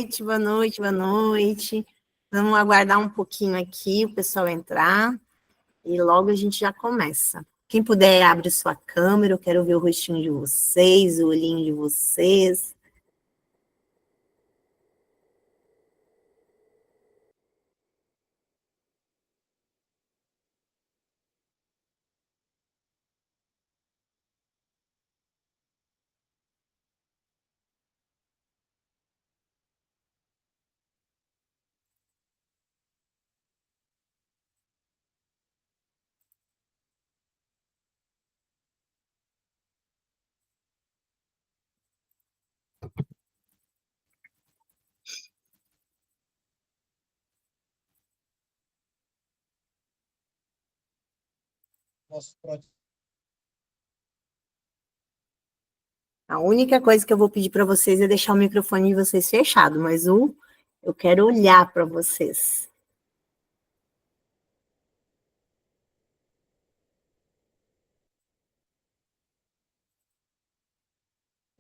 Boa noite, boa noite. Vamos aguardar um pouquinho aqui o pessoal entrar e logo a gente já começa. Quem puder, abre sua câmera, eu quero ver o rostinho de vocês, o olhinho de vocês. A única coisa que eu vou pedir para vocês é deixar o microfone de vocês fechado, mas eu quero olhar para vocês.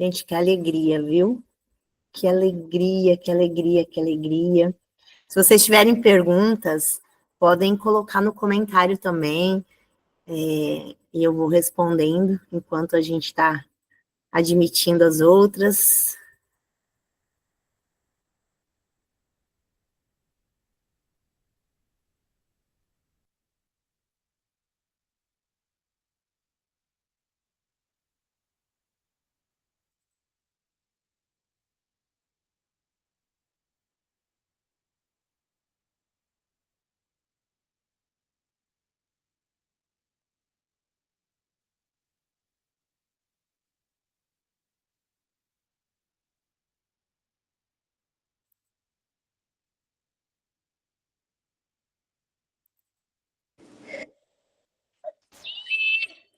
Gente, que alegria, viu? Que alegria, que alegria, que alegria. Se vocês tiverem perguntas, podem colocar no comentário também, e eu vou respondendo enquanto a gente está admitindo as outras.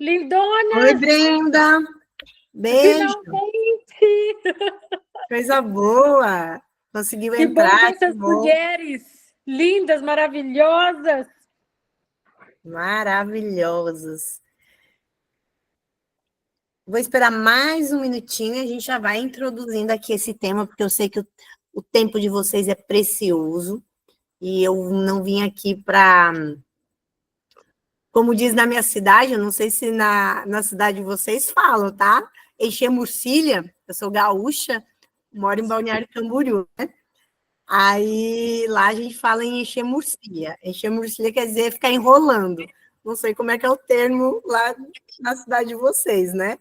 Lindona! Oi, Brenda! Beijo! Finalmente! Coisa boa! Conseguiu Que bom entrar, ver essas mulheres lindas, maravilhosas! Maravilhosos. Vou esperar mais um minutinho e a gente já vai introduzindo aqui esse tema, porque eu sei que o tempo de vocês é precioso e eu não vim aqui para, como diz na minha cidade, eu não sei se na cidade de vocês falam, tá? Encher murcilha, eu sou gaúcha, moro em Balneário Camboriú, né? Aí lá a gente fala em encher murcilha. Encher murcilha quer dizer ficar enrolando. Não sei como é que é o termo lá na cidade de vocês, né?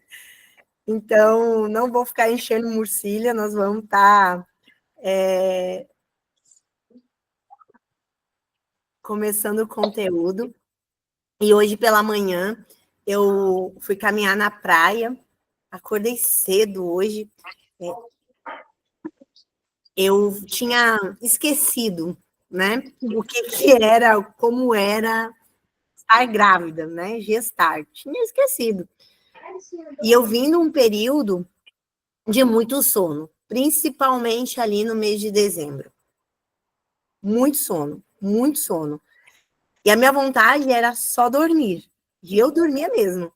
Então, não vou ficar enchendo murcilha, nós vamos estar começando o conteúdo. E hoje pela manhã eu fui caminhar na praia, acordei cedo hoje. Eu tinha esquecido, né? O que era, como era estar grávida, né? Gestar. Tinha esquecido. E eu vim num período de muito sono, principalmente ali no mês de dezembro. Muito sono, muito sono. E a minha vontade era só dormir. E eu dormia mesmo.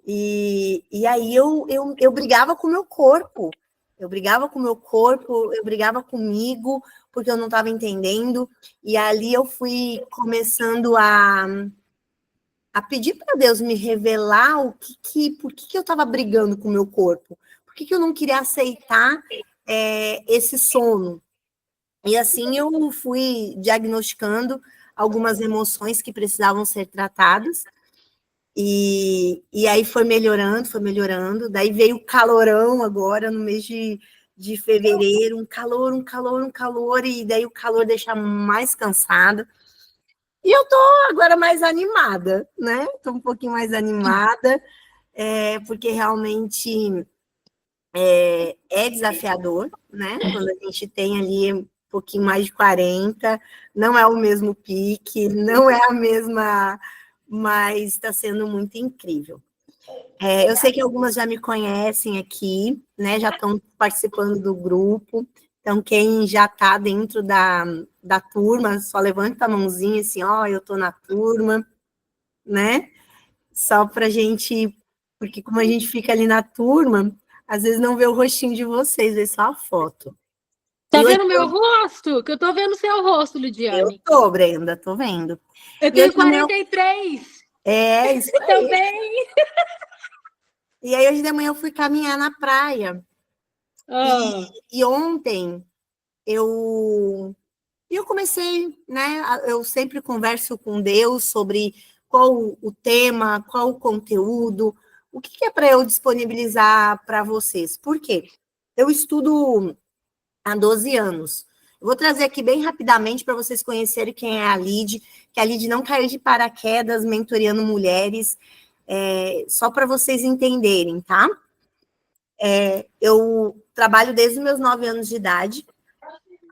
E aí eu brigava com o meu corpo. Eu brigava com o meu corpo, eu brigava comigo, porque eu não estava entendendo. E ali eu fui começando a pedir para Deus me revelar por que eu estava brigando com o meu corpo. Por que eu não queria aceitar esse sono. E assim eu fui diagnosticando algumas emoções que precisavam ser tratadas. E aí foi melhorando, foi melhorando. Daí veio o calorão agora, no mês de fevereiro, um calor, um calor, um calor, e daí o calor deixa mais cansada. E eu tô agora mais animada, né? Tô um pouquinho mais animada, porque realmente é desafiador, né? Quando a gente tem ali um pouquinho mais de 40, não é o mesmo pique, não é a mesma, mas está sendo muito incrível. Eu sei que algumas já me conhecem aqui, né? Já estão participando do grupo. Então, quem já está dentro da turma, só levanta a mãozinha assim, ó, eu estou na turma, né? Só para a gente, porque como a gente fica ali na turma, às vezes não vê o rostinho de vocês, vê só a foto. Tá E hoje vendo meu rosto? Que eu tô vendo seu rosto, eu Lidiane. tô, Brenda, tô vendo. Eu E hoje tenho de manhã, 43 isso aí. também. E aí hoje de manhã eu fui caminhar na praia. Ah, E ontem eu comecei, né? Eu sempre converso com Deus sobre qual o tema, qual o conteúdo, o que é para eu disponibilizar para vocês. Por quê? Eu estudo há 12 anos. Eu vou trazer aqui bem rapidamente para vocês conhecerem quem é a Lid, que a Lid não caiu de paraquedas mentoreando mulheres, só para vocês entenderem, tá? Eu trabalho desde os meus 9 anos de idade.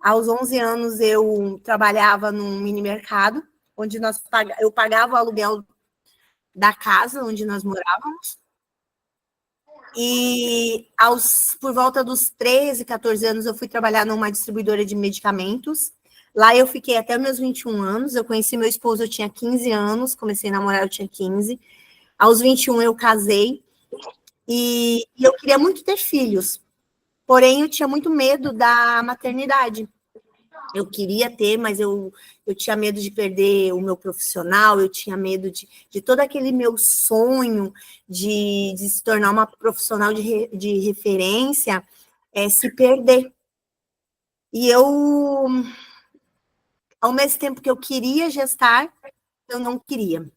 Aos 11 anos, eu trabalhava num mini mercado, onde eu pagava o aluguel da casa onde nós morávamos. E por volta dos 13, 14 anos, eu fui trabalhar numa distribuidora de medicamentos. Lá eu fiquei até meus 21 anos. Eu conheci meu esposo, eu tinha 15 anos. Comecei a namorar, eu tinha 15. Aos 21, eu casei. E eu queria muito ter filhos. Porém, eu tinha muito medo da maternidade. Eu queria ter, mas eu tinha medo de perder o meu profissional, eu tinha medo de todo aquele meu sonho de se tornar uma profissional de referência se perder. E eu, ao mesmo tempo que eu queria gestar, eu não queria.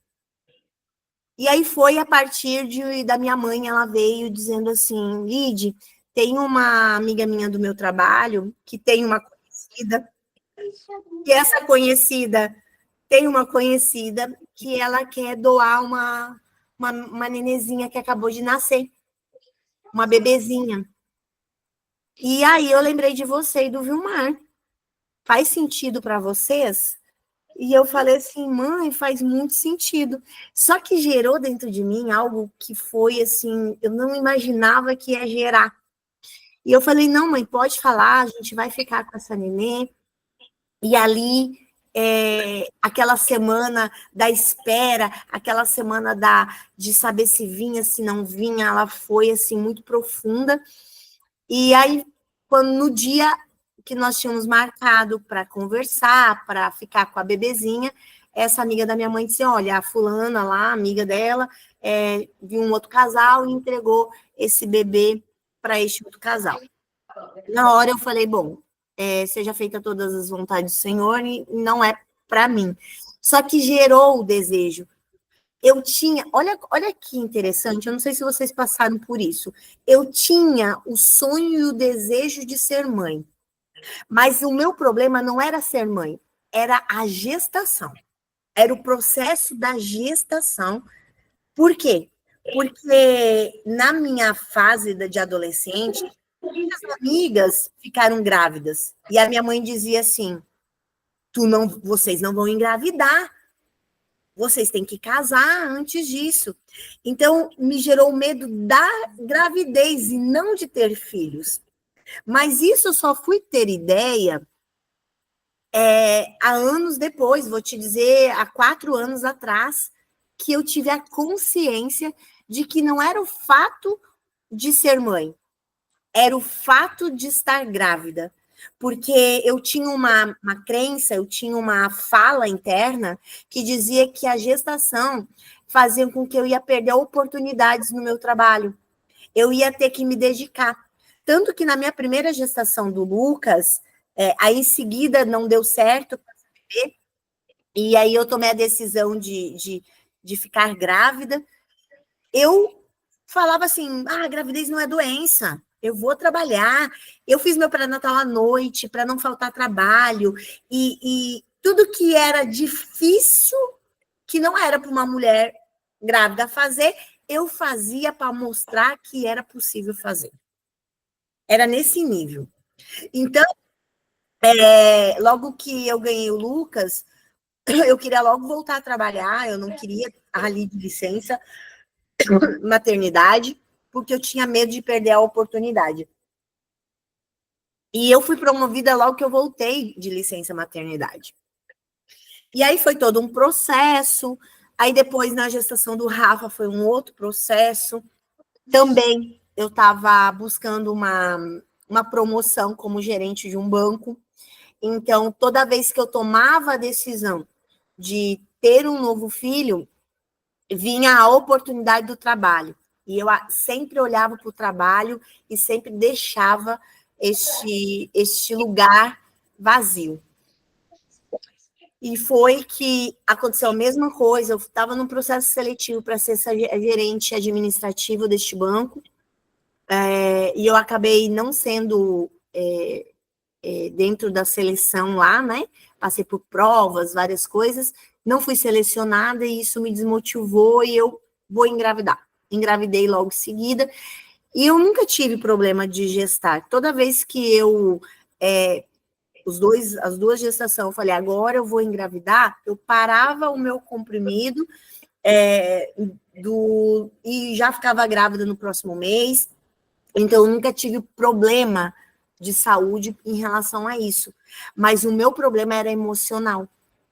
E aí foi a partir da minha mãe, ela veio dizendo assim, Lid, tem uma amiga minha do meu trabalho que tem uma conhecida, e essa conhecida tem uma conhecida que ela quer doar uma nenezinha que acabou de nascer, uma bebezinha. E aí eu lembrei de você e do Vilmar. Faz sentido para vocês? E eu falei assim, mãe, faz muito sentido. Só que gerou dentro de mim algo que foi assim, eu não imaginava que ia gerar. E eu falei, não, mãe, pode falar, a gente vai ficar com essa nenê. E ali, aquela semana da espera, aquela semana de saber se vinha, se não vinha, ela foi assim muito profunda. E aí, no dia que nós tínhamos marcado para conversar, para ficar com a bebezinha, essa amiga da minha mãe disse: olha, a fulana lá, amiga dela, viu um outro casal e entregou esse bebê para este outro casal. Na hora eu falei, bom, seja feita todas as vontades do Senhor e não é para mim. Só que gerou o desejo. Eu tinha, olha que interessante, eu não sei se vocês passaram por isso. Eu tinha o sonho e o desejo de ser mãe. Mas o meu problema não era ser mãe, era a gestação. Era o processo da gestação. Por quê? Porque na minha fase de adolescente, muitas amigas ficaram grávidas. E a minha mãe dizia assim: vocês não vão engravidar. Vocês têm que casar antes disso. Então, me gerou medo da gravidez e não de ter filhos. Mas isso eu só fui ter ideia há anos depois, vou te dizer, há 4 anos atrás, que eu tive a consciência de que não era o fato de ser mãe, era o fato de estar grávida. Porque eu tinha uma crença, eu tinha uma fala interna que dizia que a gestação fazia com que eu ia perder oportunidades no meu trabalho. Eu ia ter que me dedicar. Tanto que na minha primeira gestação do Lucas, aí em seguida não deu certo, e aí eu tomei a decisão de ficar grávida. Eu falava assim, a gravidez não é doença, eu vou trabalhar. Eu fiz meu pré-natal à noite para não faltar trabalho, e tudo que era difícil, que não era para uma mulher grávida fazer, eu fazia para mostrar que era possível fazer. Era nesse nível. Então, logo que eu ganhei o Lucas, eu queria logo voltar a trabalhar, eu não queria ali de licença, maternidade, porque eu tinha medo de perder a oportunidade. E eu fui promovida logo que eu voltei de licença maternidade. E aí foi todo um processo. Aí depois, na gestação do Rafa, foi um outro processo. Também eu estava buscando uma promoção como gerente de um banco. Então, toda vez que eu tomava a decisão de ter um novo filho, vinha a oportunidade do trabalho. E eu sempre olhava para o trabalho e sempre deixava este lugar vazio. E foi que aconteceu a mesma coisa. Eu estava num processo seletivo para ser gerente administrativo deste banco, e eu acabei não sendo dentro da seleção lá, né? Passei por provas, várias coisas, não fui selecionada e isso me desmotivou e eu vou engravidar. Engravidei logo em seguida e eu nunca tive problema de gestar. Toda vez que eu as duas gestações, eu falei, agora eu vou engravidar, eu parava o meu comprimido e já ficava grávida no próximo mês. Então, eu nunca tive problema de saúde em relação a isso. Mas o meu problema era emocional.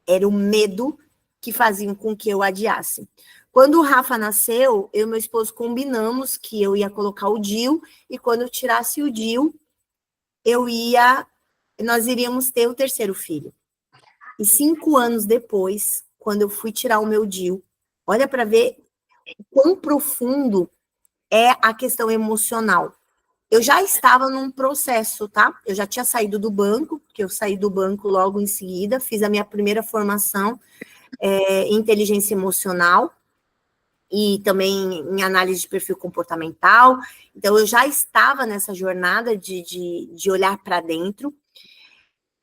Era o medo que fazia com que eu adiasse. Quando o Rafa nasceu, eu e meu esposo combinamos que eu ia colocar o DIU, e quando eu tirasse o DIU, nós iríamos ter o terceiro filho. E 5 anos depois, quando eu fui tirar o meu DIU, olha para ver o quão profundo é a questão emocional. Eu já estava num processo, tá? Eu já tinha saído do banco, porque eu saí do banco logo em seguida, fiz a minha primeira formação em inteligência emocional e também em análise de perfil comportamental. Então, eu já estava nessa jornada de olhar para dentro.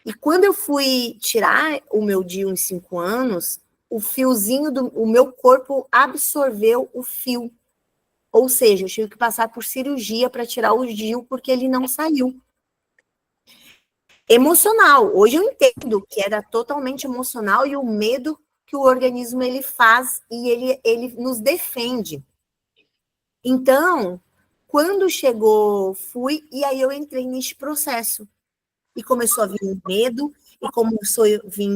E quando eu fui tirar o meu DIU em 5 anos, o fiozinho o meu corpo absorveu o fio. Ou seja, eu tive que passar por cirurgia para tirar o DIU, porque ele não saiu. Emocional. Hoje eu entendo que era totalmente emocional e o medo que o organismo ele faz e ele nos defende. Então, quando chegou, e aí eu entrei neste processo. E começou a vir um medo, e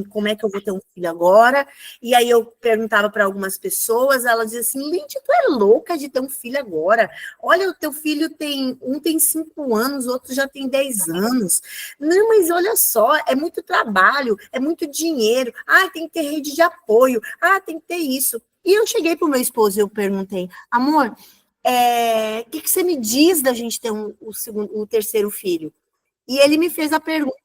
como é que eu vou ter um filho agora? E aí eu perguntava para algumas pessoas, elas diziam assim, Lindy, tu é louca de ter um filho agora? Olha, o teu filho um tem 5 anos, o outro já tem 10 anos. Não, mas olha só, é muito trabalho, é muito dinheiro. Tem que ter rede de apoio. Tem que ter isso. E eu cheguei para o meu esposo e eu perguntei, amor, o que você me diz da gente ter o terceiro filho? E ele me fez a pergunta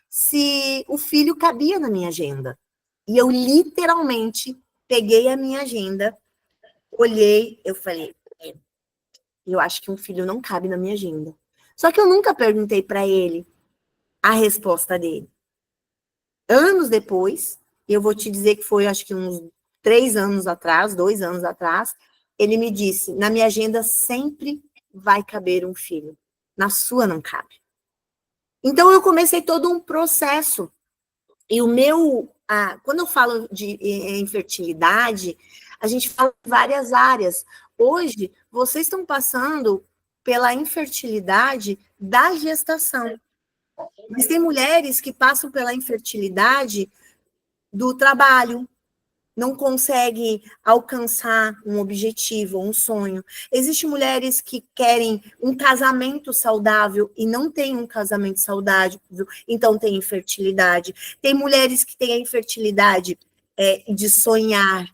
se o filho cabia na minha agenda. E eu literalmente peguei a minha agenda, olhei, eu falei, eu acho que um filho não cabe na minha agenda. Só que eu nunca perguntei para ele a resposta dele. Anos depois, eu vou te dizer que foi, acho que uns 2 anos atrás, ele me disse, na minha agenda sempre vai caber um filho, na sua não cabe. Então, eu comecei todo um processo. E quando eu falo de infertilidade, a gente fala de várias áreas. Hoje, vocês estão passando pela infertilidade da gestação. Mas tem mulheres que passam pela infertilidade do trabalho, não consegue alcançar um objetivo, um sonho. Existem mulheres que querem um casamento saudável e não têm um casamento saudável, então tem infertilidade. Tem mulheres que têm a infertilidade de sonhar.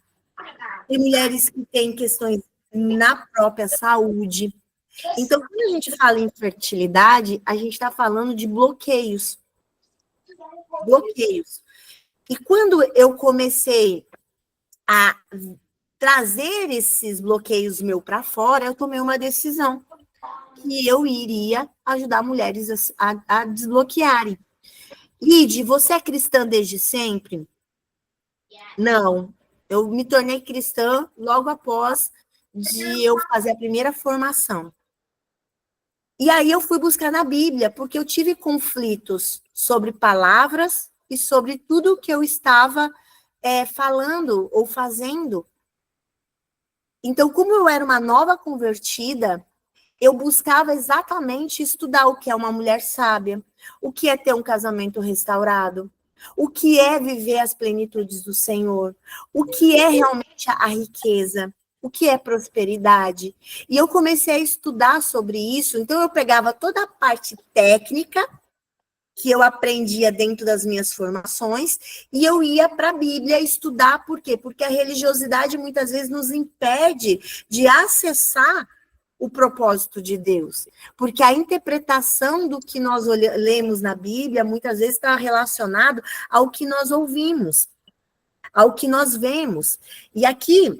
Tem mulheres que têm questões na própria saúde. Então, quando a gente fala em infertilidade, a gente está falando de bloqueios. Bloqueios. E quando eu comecei a trazer esses bloqueios meu para fora, eu tomei uma decisão que eu iria ajudar mulheres a desbloquearem. Lide, você é cristã desde sempre? Não. Eu me tornei cristã logo após de eu fazer a primeira formação. E aí eu fui buscar na Bíblia, porque eu tive conflitos sobre palavras e sobre tudo que eu estava falando ou fazendo. Então, como eu era uma nova convertida, eu buscava exatamente estudar o que é uma mulher sábia, o que é ter um casamento restaurado, o que é viver as plenitudes do Senhor, o que é realmente a riqueza. o que é prosperidade. E eu comecei a estudar sobre isso, então eu pegava toda a parte técnica que eu aprendia dentro das minhas formações, e eu ia para a Bíblia estudar, por quê? Porque a religiosidade muitas vezes nos impede de acessar o propósito de Deus, porque a interpretação do que nós lemos na Bíblia muitas vezes está relacionado ao que nós ouvimos, ao que nós vemos. E aqui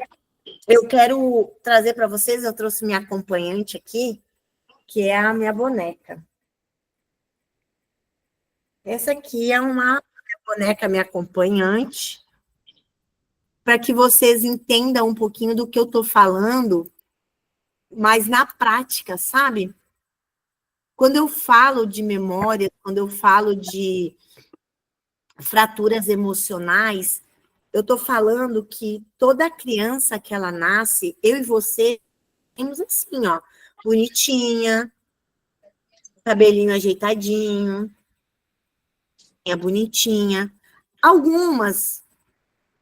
eu quero trazer para vocês, eu trouxe minha acompanhante aqui, que é a minha boneca. Essa aqui é uma boneca minha acompanhante, para que vocês entendam um pouquinho do que eu estou falando, mas na prática, sabe? Quando eu falo de memória, quando eu falo de fraturas emocionais, eu estou falando que toda criança que ela nasce, eu e você, temos assim, ó, bonitinha, cabelinho ajeitadinho, bonitinha. Algumas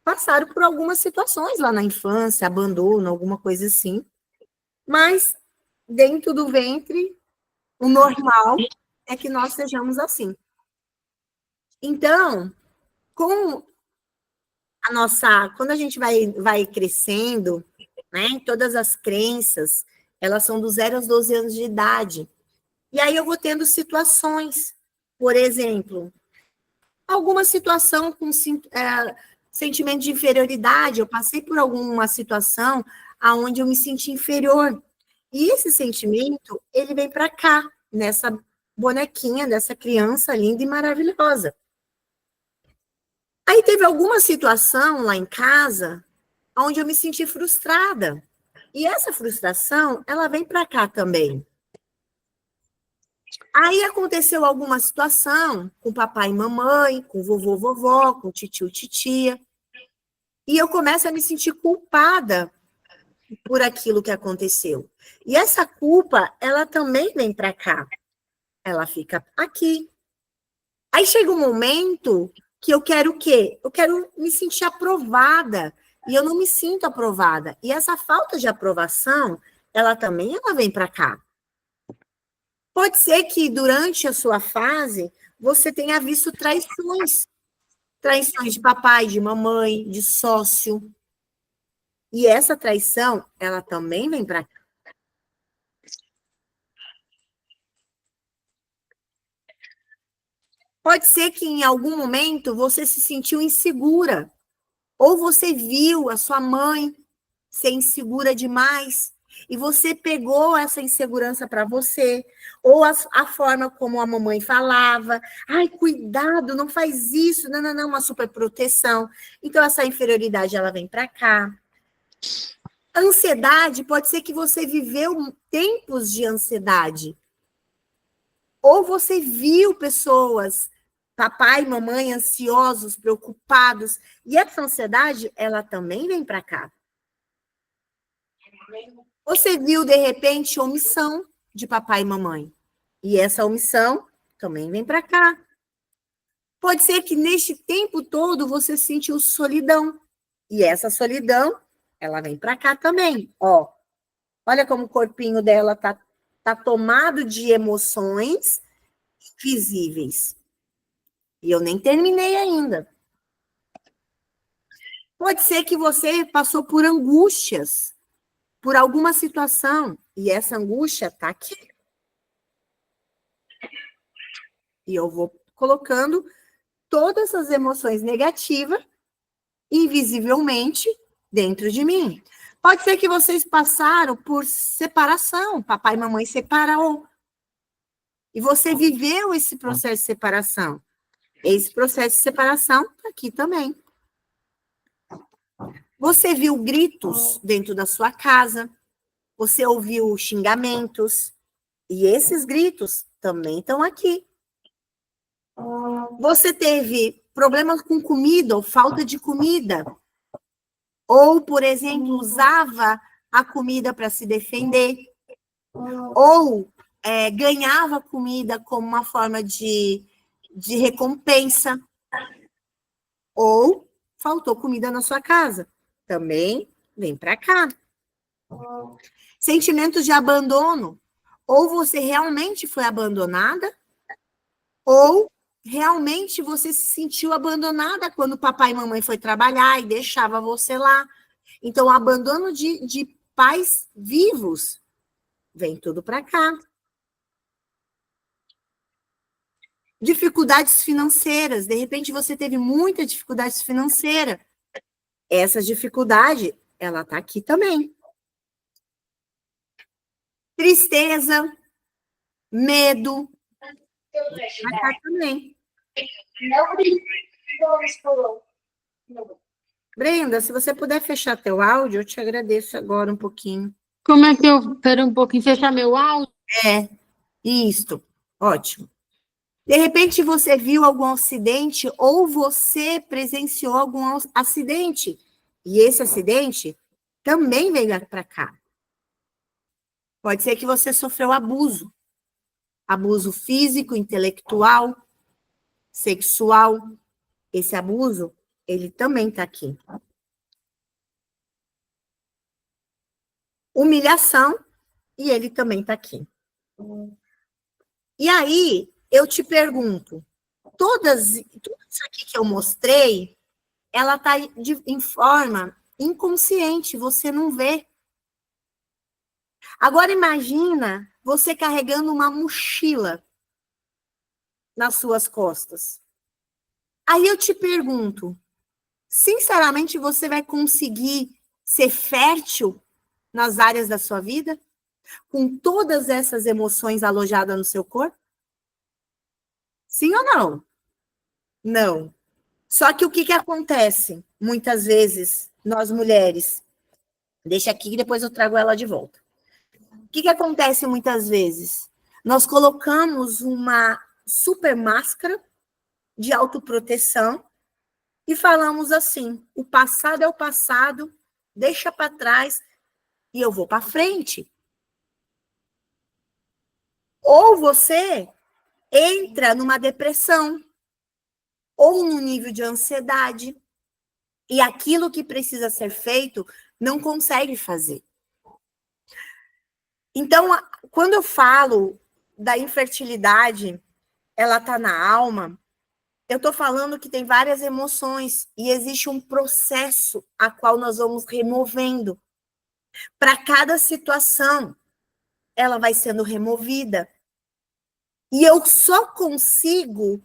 passaram por algumas situações lá na infância, abandono, alguma coisa assim, mas dentro do ventre, o normal é que nós sejamos assim. Então, com a nossa, quando a gente vai crescendo, né, todas as crenças, elas são dos 0 aos 12 anos de idade. E aí eu vou tendo situações, por exemplo, alguma situação com sentimento de inferioridade, eu passei por alguma situação onde eu me senti inferior. E esse sentimento, ele vem para cá, nessa bonequinha, dessa criança linda e maravilhosa. Aí teve alguma situação lá em casa onde eu me senti frustrada. E essa frustração, ela vem para cá também. Aí aconteceu alguma situação com papai e mamãe, com vovô, vovó, com titio, titia. E eu começo a me sentir culpada por aquilo que aconteceu. E essa culpa, ela também vem para cá. Ela fica aqui. Aí chega um momento que eu quero o quê? Eu quero me sentir aprovada. E eu não me sinto aprovada. E essa falta de aprovação, ela vem para cá. Pode ser que durante a sua fase, você tenha visto traições. Traições de papai, de mamãe, de sócio. E essa traição, ela também vem para cá. Pode ser que em algum momento você se sentiu insegura. Ou você viu a sua mãe ser insegura demais. E você pegou essa insegurança para você. Ou a forma como a mamãe falava. Ai, cuidado, não faz isso. Não, não, não, uma superproteção. Então, essa inferioridade, ela vem para cá. A ansiedade, pode ser que você viveu tempos de ansiedade. Ou você viu pessoas, papai e mamãe, ansiosos, preocupados. E essa ansiedade, ela também vem para cá. Você viu, de repente, omissão de papai e mamãe. E essa omissão também vem para cá. Pode ser que neste tempo todo você sentiu solidão. E essa solidão, ela vem para cá também. Ó, olha como o corpinho dela tá tomado de emoções visíveis. E eu nem terminei ainda. Pode ser que você passou por angústias, por alguma situação, e essa angústia está aqui. E eu vou colocando todas as emoções negativas, invisivelmente, dentro de mim. Pode ser que vocês passaram por separação, papai e mamãe separaram. E você viveu esse processo de separação. Esse processo de separação está aqui também. Você viu gritos dentro da sua casa, você ouviu xingamentos, e esses gritos também estão aqui. Você teve problemas com comida ou falta de comida, ou, por exemplo, usava a comida para se defender, ou ganhava comida como uma forma de recompensa, ou faltou comida na sua casa. Também vem para cá. Sentimentos de abandono. Ou você realmente foi abandonada, ou realmente você se sentiu abandonada quando papai e mamãe foi trabalhar e deixava você lá. Então, o abandono de pais vivos vem tudo para cá. Dificuldades financeiras. De repente, você teve muita dificuldade financeira. Essa dificuldade, ela está aqui também. Tristeza, medo, vai estar também. Brenda, se você puder fechar teu áudio, eu te agradeço agora um pouquinho. Como é que eu... Espera um pouquinho, fechar meu áudio? Isto. Ótimo. De repente, você viu algum acidente ou você presenciou algum acidente. E esse acidente também veio para cá. Pode ser que você sofreu abuso. Abuso físico, intelectual, sexual. Esse abuso, ele também está aqui. Humilhação, e ele também está aqui. E aí, eu te pergunto, tudo isso aqui que eu mostrei, ela está em forma inconsciente, você não vê. Agora imagina você carregando uma mochila nas suas costas. Aí eu te pergunto, sinceramente, você vai conseguir ser fértil nas áreas da sua vida? Com todas essas emoções alojadas no seu corpo? Sim ou não? Não. Só que o que acontece? Muitas vezes, nós mulheres, deixa aqui e depois eu trago ela de volta. O que acontece muitas vezes? Nós colocamos uma super máscara de autoproteção e falamos assim: o passado é o passado, deixa para trás e eu vou para frente. Ou você entra numa depressão, ou num nível de ansiedade, e aquilo que precisa ser feito não consegue fazer. Então, quando eu falo da infertilidade, ela está na alma, eu estou falando que tem várias emoções e existe um processo a qual nós vamos removendo. Para cada situação, ela vai sendo removida. E eu só consigo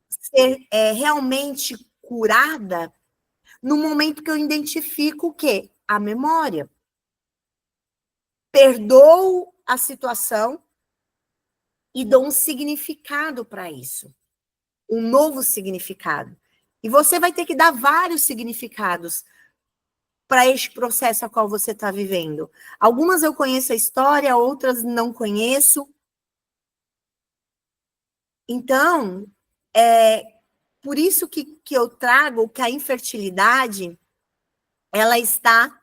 ser realmente curada no momento que eu identifico o quê? A memória. Perdoo a situação e dou um significado para isso. Um novo significado. E você vai ter que dar vários significados para este processo a qual você está vivendo. Algumas eu conheço a história, outras não conheço. Então, por isso que eu trago que a infertilidade, ela está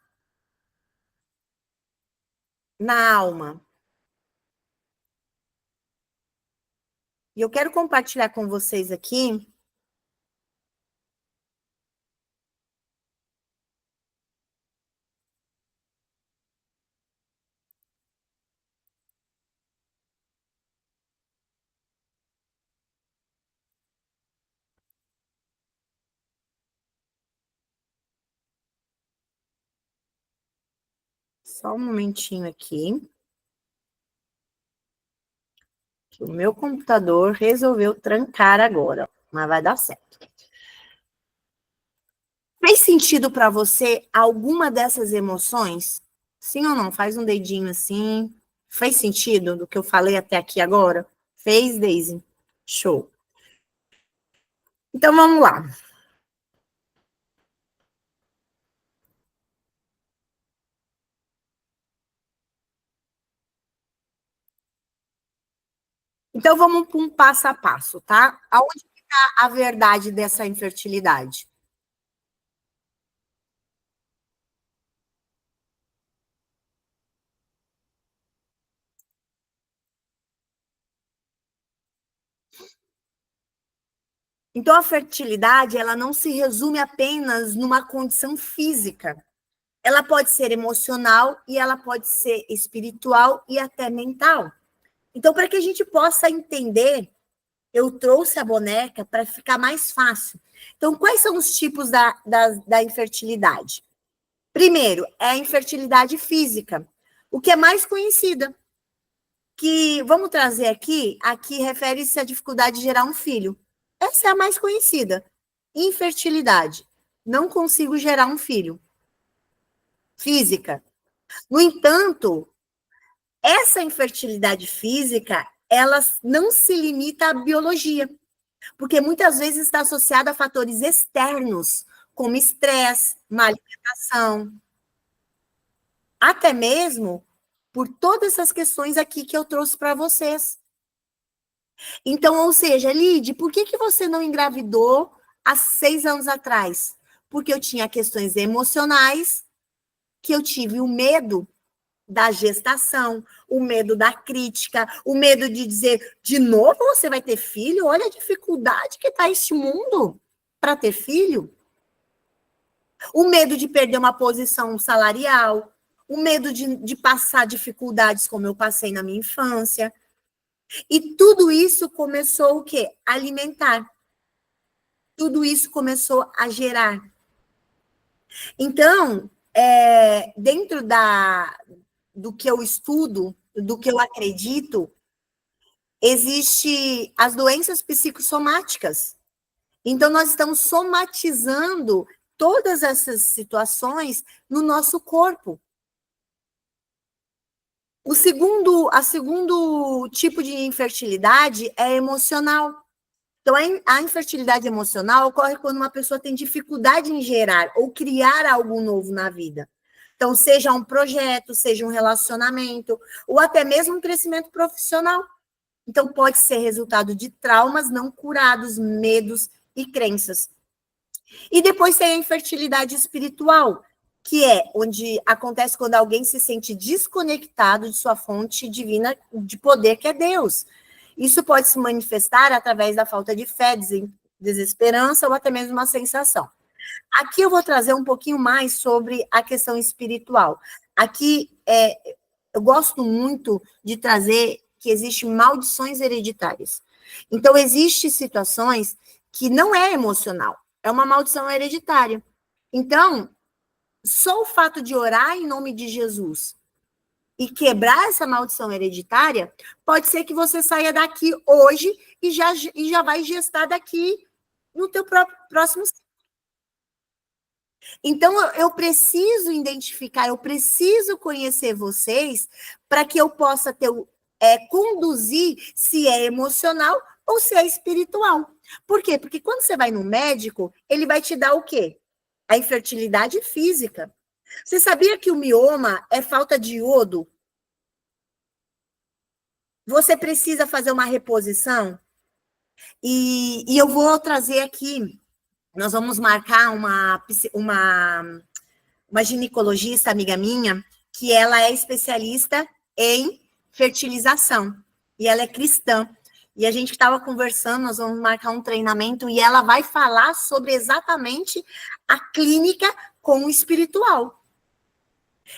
na alma. E eu quero compartilhar com vocês aqui só um momentinho aqui. Que o meu computador resolveu trancar agora, mas vai dar certo. Fez sentido para você alguma dessas emoções? Sim ou não? Faz um dedinho assim. Fez sentido do que eu falei até aqui agora? Fez, Daisy? Show. Então vamos lá. Então vamos para um passo a passo, tá? Aonde está a verdade dessa infertilidade? Então a fertilidade, ela não se resume apenas numa condição física. ela pode ser emocional e ela pode ser espiritual e até mental. Então, para que a gente possa entender, eu trouxe a boneca para ficar mais fácil. Então, quais são os tipos da infertilidade? Primeiro, é a infertilidade física, o que é mais conhecida. Que, vamos trazer aqui refere-se à dificuldade de gerar um filho. Essa é a mais conhecida. Infertilidade. Não consigo gerar um filho. Física. No entanto, essa infertilidade física, ela não se limita à biologia, porque muitas vezes está associada a fatores externos, como estresse, má alimentação, até mesmo por todas essas questões aqui que eu trouxe para vocês. Então, ou seja, Lide, por que você não engravidou há 6 anos atrás? Porque eu tinha questões emocionais, que eu tive o medo da gestação, o medo da crítica, o medo de dizer, de novo você vai ter filho? Olha a dificuldade que está este mundo para ter filho. O medo de perder uma posição salarial, o medo de passar dificuldades como eu passei na minha infância. E tudo isso começou o quê? A alimentar. Tudo isso começou a gerar. Então, dentro do que eu estudo, do que eu acredito, existe as doenças psicossomáticas. Então, nós estamos somatizando todas essas situações no nosso corpo. O segundo tipo de infertilidade é emocional. Então, a infertilidade emocional ocorre quando uma pessoa tem dificuldade em gerar ou criar algo novo na vida. Então, seja um projeto, seja um relacionamento, ou até mesmo um crescimento profissional. Então, pode ser resultado de traumas não curados, medos e crenças. E depois tem a infertilidade espiritual, que é onde acontece quando alguém se sente desconectado de sua fonte divina de poder, que é Deus. Isso pode se manifestar através da falta de fé, desesperança ou até mesmo uma sensação. Aqui eu vou trazer um pouquinho mais sobre a questão espiritual. Aqui, eu gosto muito de trazer que existem maldições hereditárias. Então, existem situações que não é emocional, é uma maldição hereditária. Então, só o fato de orar em nome de Jesus e quebrar essa maldição hereditária, pode ser que você saia daqui hoje e já vai gestar daqui no teu próximo. Então, eu preciso identificar, eu preciso conhecer vocês para que eu possa conduzir se é emocional ou se é espiritual. Por quê? Porque quando você vai no médico, ele vai te dar o quê? A infertilidade física. Você sabia que o mioma é falta de iodo? Você precisa fazer uma reposição? E eu vou trazer aqui, nós vamos marcar uma ginecologista, amiga minha, que ela é especialista em fertilização, e ela é cristã. E a gente estava conversando, nós vamos marcar um treinamento, e ela vai falar sobre exatamente a clínica com o espiritual.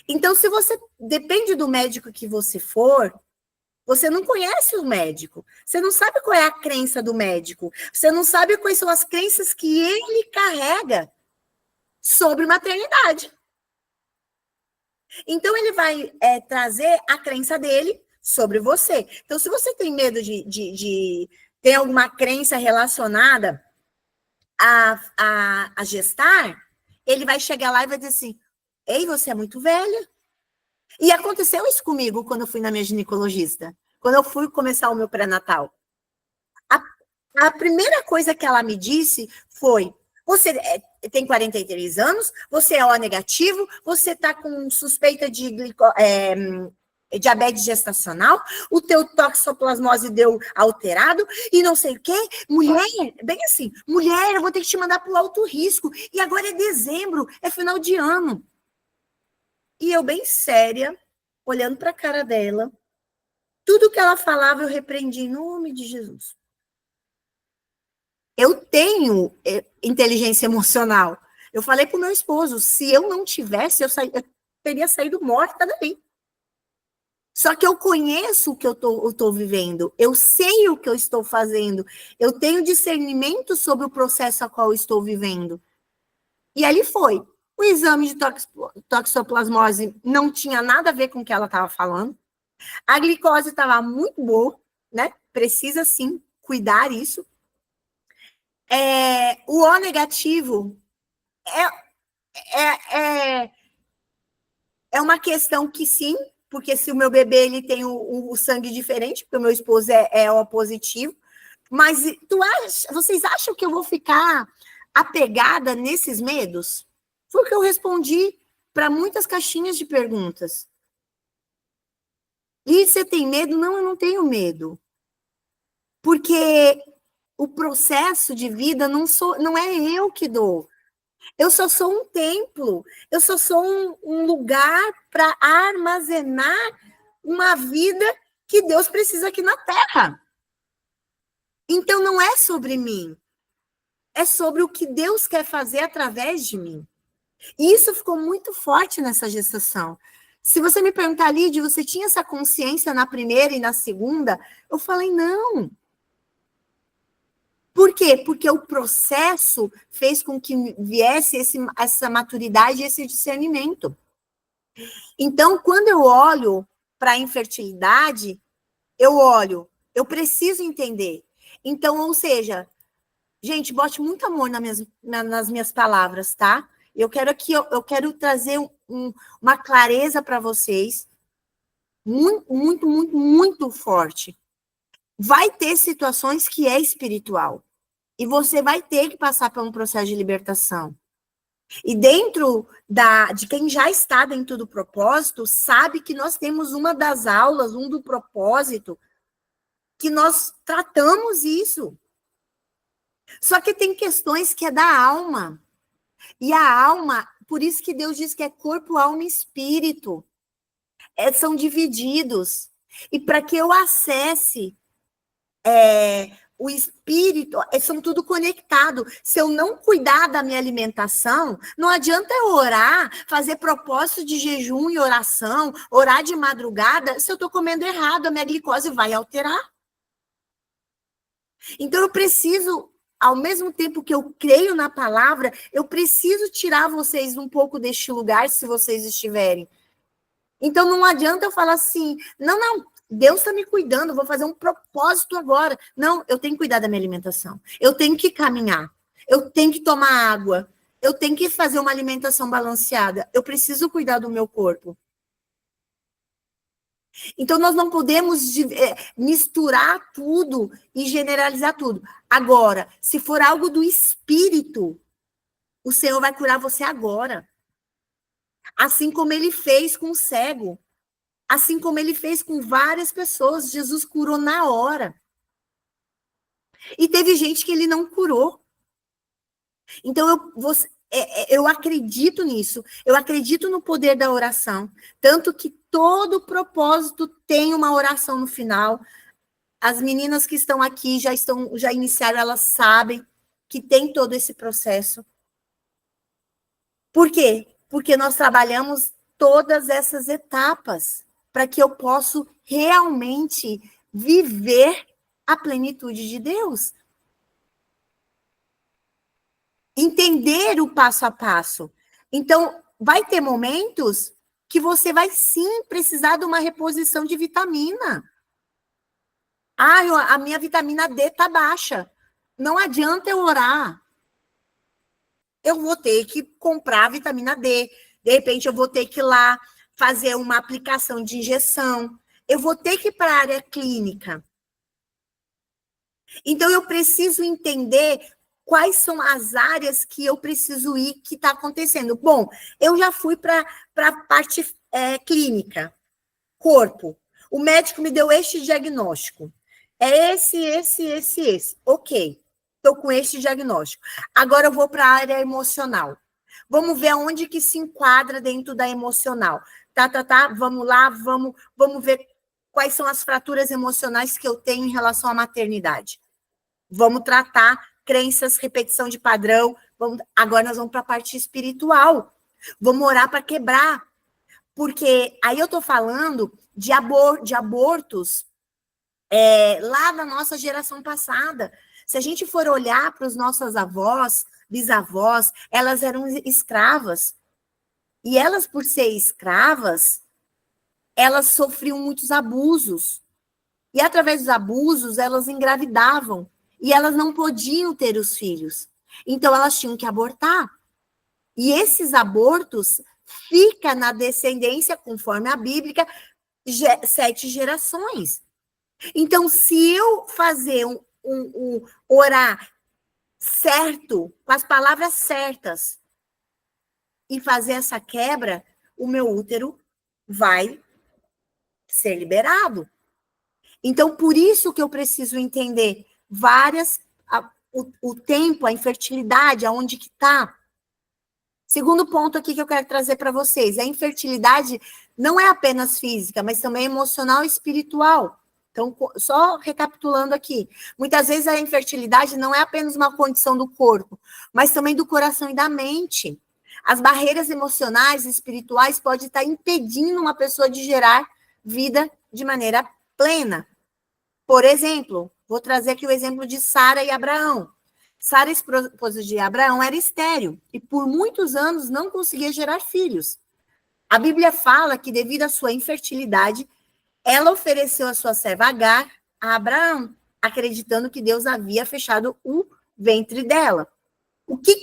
Então, se você depende do médico que você for, você não conhece o médico, você não sabe qual é a crença do médico, você não sabe quais são as crenças que ele carrega sobre maternidade. Então, ele vai trazer a crença dele sobre você. Então, se você tem medo de ter alguma crença relacionada a gestar, ele vai chegar lá e vai dizer assim, ei, você é muito velha. E aconteceu isso comigo quando eu fui na minha ginecologista, quando eu fui começar o meu pré-natal. A primeira coisa que ela me disse foi, você tem 43 anos, você é O negativo, você está com suspeita de diabetes gestacional, o teu toxoplasmose deu alterado, e não sei o quê. Mulher, bem assim, mulher, eu vou ter que te mandar para o alto risco, e agora é dezembro, é final de ano. E eu bem séria, olhando para a cara dela, tudo que ela falava eu repreendi em nome de Jesus. Eu tenho inteligência emocional. Eu falei para o meu esposo, se eu não tivesse, eu teria saído morta dali. Só que eu conheço o que eu tô vivendo, eu sei o que eu estou fazendo, eu tenho discernimento sobre o processo a qual eu estou vivendo. E ali foi. O exame de toxoplasmose não tinha nada a ver com o que ela estava falando. A glicose estava muito boa, né? Precisa, sim, cuidar isso. O O negativo é uma questão que, sim, porque se o meu bebê ele tem o sangue diferente, porque o meu esposo é O positivo, mas vocês acham que eu vou ficar apegada nesses medos? Foi o que eu respondi para muitas caixinhas de perguntas. E você tem medo? Não, eu não tenho medo. Porque o processo de vida não é eu que dou. Eu só sou um templo. Eu só sou um lugar para armazenar uma vida que Deus precisa aqui na Terra. Então, não é sobre mim. É sobre o que Deus quer fazer através de mim. E isso ficou muito forte nessa gestação. Se você me perguntar, Lídia, você tinha essa consciência na primeira e na segunda? Eu falei, não. Por quê? Porque o processo fez com que viesse essa maturidade e esse discernimento. Então, quando eu olho para a infertilidade, eu preciso entender. Então, ou seja, gente, bote muito amor nas minhas palavras, tá? Eu quero trazer uma clareza para vocês, muito, muito, muito, muito forte. Vai ter situações que é espiritual. E você vai ter que passar por um processo de libertação. E dentro de quem já está dentro do propósito, sabe que nós temos uma das aulas, do propósito, que nós tratamos isso. Só que tem questões que é da alma. E a alma, por isso que Deus diz que é corpo, alma e espírito. São divididos. E para que eu acesse o espírito, são tudo conectado. Se eu não cuidar da minha alimentação, não adianta eu orar, fazer propósito de jejum e oração, orar de madrugada, se eu estou comendo errado, a minha glicose vai alterar. Então eu preciso, ao mesmo tempo que eu creio na palavra, eu preciso tirar vocês um pouco deste lugar, se vocês estiverem. Então não adianta eu falar assim, não, Deus está me cuidando, vou fazer um propósito agora. Não, eu tenho que cuidar da minha alimentação. Eu tenho que caminhar. Eu tenho que tomar água. Eu tenho que fazer uma alimentação balanceada. Eu preciso cuidar do meu corpo. Então, nós não podemos misturar tudo e generalizar tudo. Agora, se for algo do espírito, o Senhor vai curar você agora. Assim como ele fez com o cego. Assim como ele fez com várias pessoas, Jesus curou na hora. E teve gente que ele não curou. Então, eu acredito nisso. Eu acredito no poder da oração. Tanto que todo propósito tem uma oração no final. As meninas que estão aqui já iniciaram, elas sabem que tem todo esse processo. Por quê? Porque nós trabalhamos todas essas etapas para que eu possa realmente viver a plenitude de Deus. Entender o passo a passo. Então, vai ter momentos que você vai sim precisar de uma reposição de vitamina. A minha vitamina D está baixa. Não adianta eu orar. Eu vou ter que comprar vitamina D. De repente, eu vou ter que ir lá fazer uma aplicação de injeção. Eu vou ter que ir para a área clínica. Então, eu preciso entender quais são as áreas que eu preciso ir, que está acontecendo. Bom, eu já fui para a parte clínica, corpo. O médico me deu este diagnóstico. É esse. Ok, estou com este diagnóstico. Agora eu vou para a área emocional. Vamos ver onde que se enquadra dentro da emocional. Vamos lá, vamos ver quais são as fraturas emocionais que eu tenho em relação à maternidade. Vamos tratar crenças, repetição de padrão, Agora nós vamos para a parte espiritual. Vamos orar para quebrar. Porque aí eu estou falando de abortos lá da nossa geração passada. Se a gente for olhar para os nossos avós, bisavós, elas eram escravas. E elas, por ser escravas, elas sofriam muitos abusos. E através dos abusos, elas engravidavam. E elas não podiam ter os filhos. Então, elas tinham que abortar. E esses abortos ficam na descendência, conforme a Bíblia, 7 gerações. Então, se eu fazer orar certo, com as palavras certas, e fazer essa quebra, o meu útero vai ser liberado. Então, por isso que eu preciso entender o tempo, a infertilidade, aonde que está. Segundo ponto aqui que eu quero trazer para vocês, a infertilidade não é apenas física, mas também emocional e espiritual. Então, só recapitulando aqui, muitas vezes a infertilidade não é apenas uma condição do corpo, mas também do coração e da mente. As barreiras emocionais e espirituais podem estar impedindo uma pessoa de gerar vida de maneira plena. Por exemplo, vou trazer aqui o exemplo de Sara e Abraão. Sara, esposa de Abraão, era estéril e por muitos anos não conseguia gerar filhos. A Bíblia fala que, devido à sua infertilidade, ela ofereceu a sua serva Agar a Abraão, acreditando que Deus havia fechado o ventre dela. O que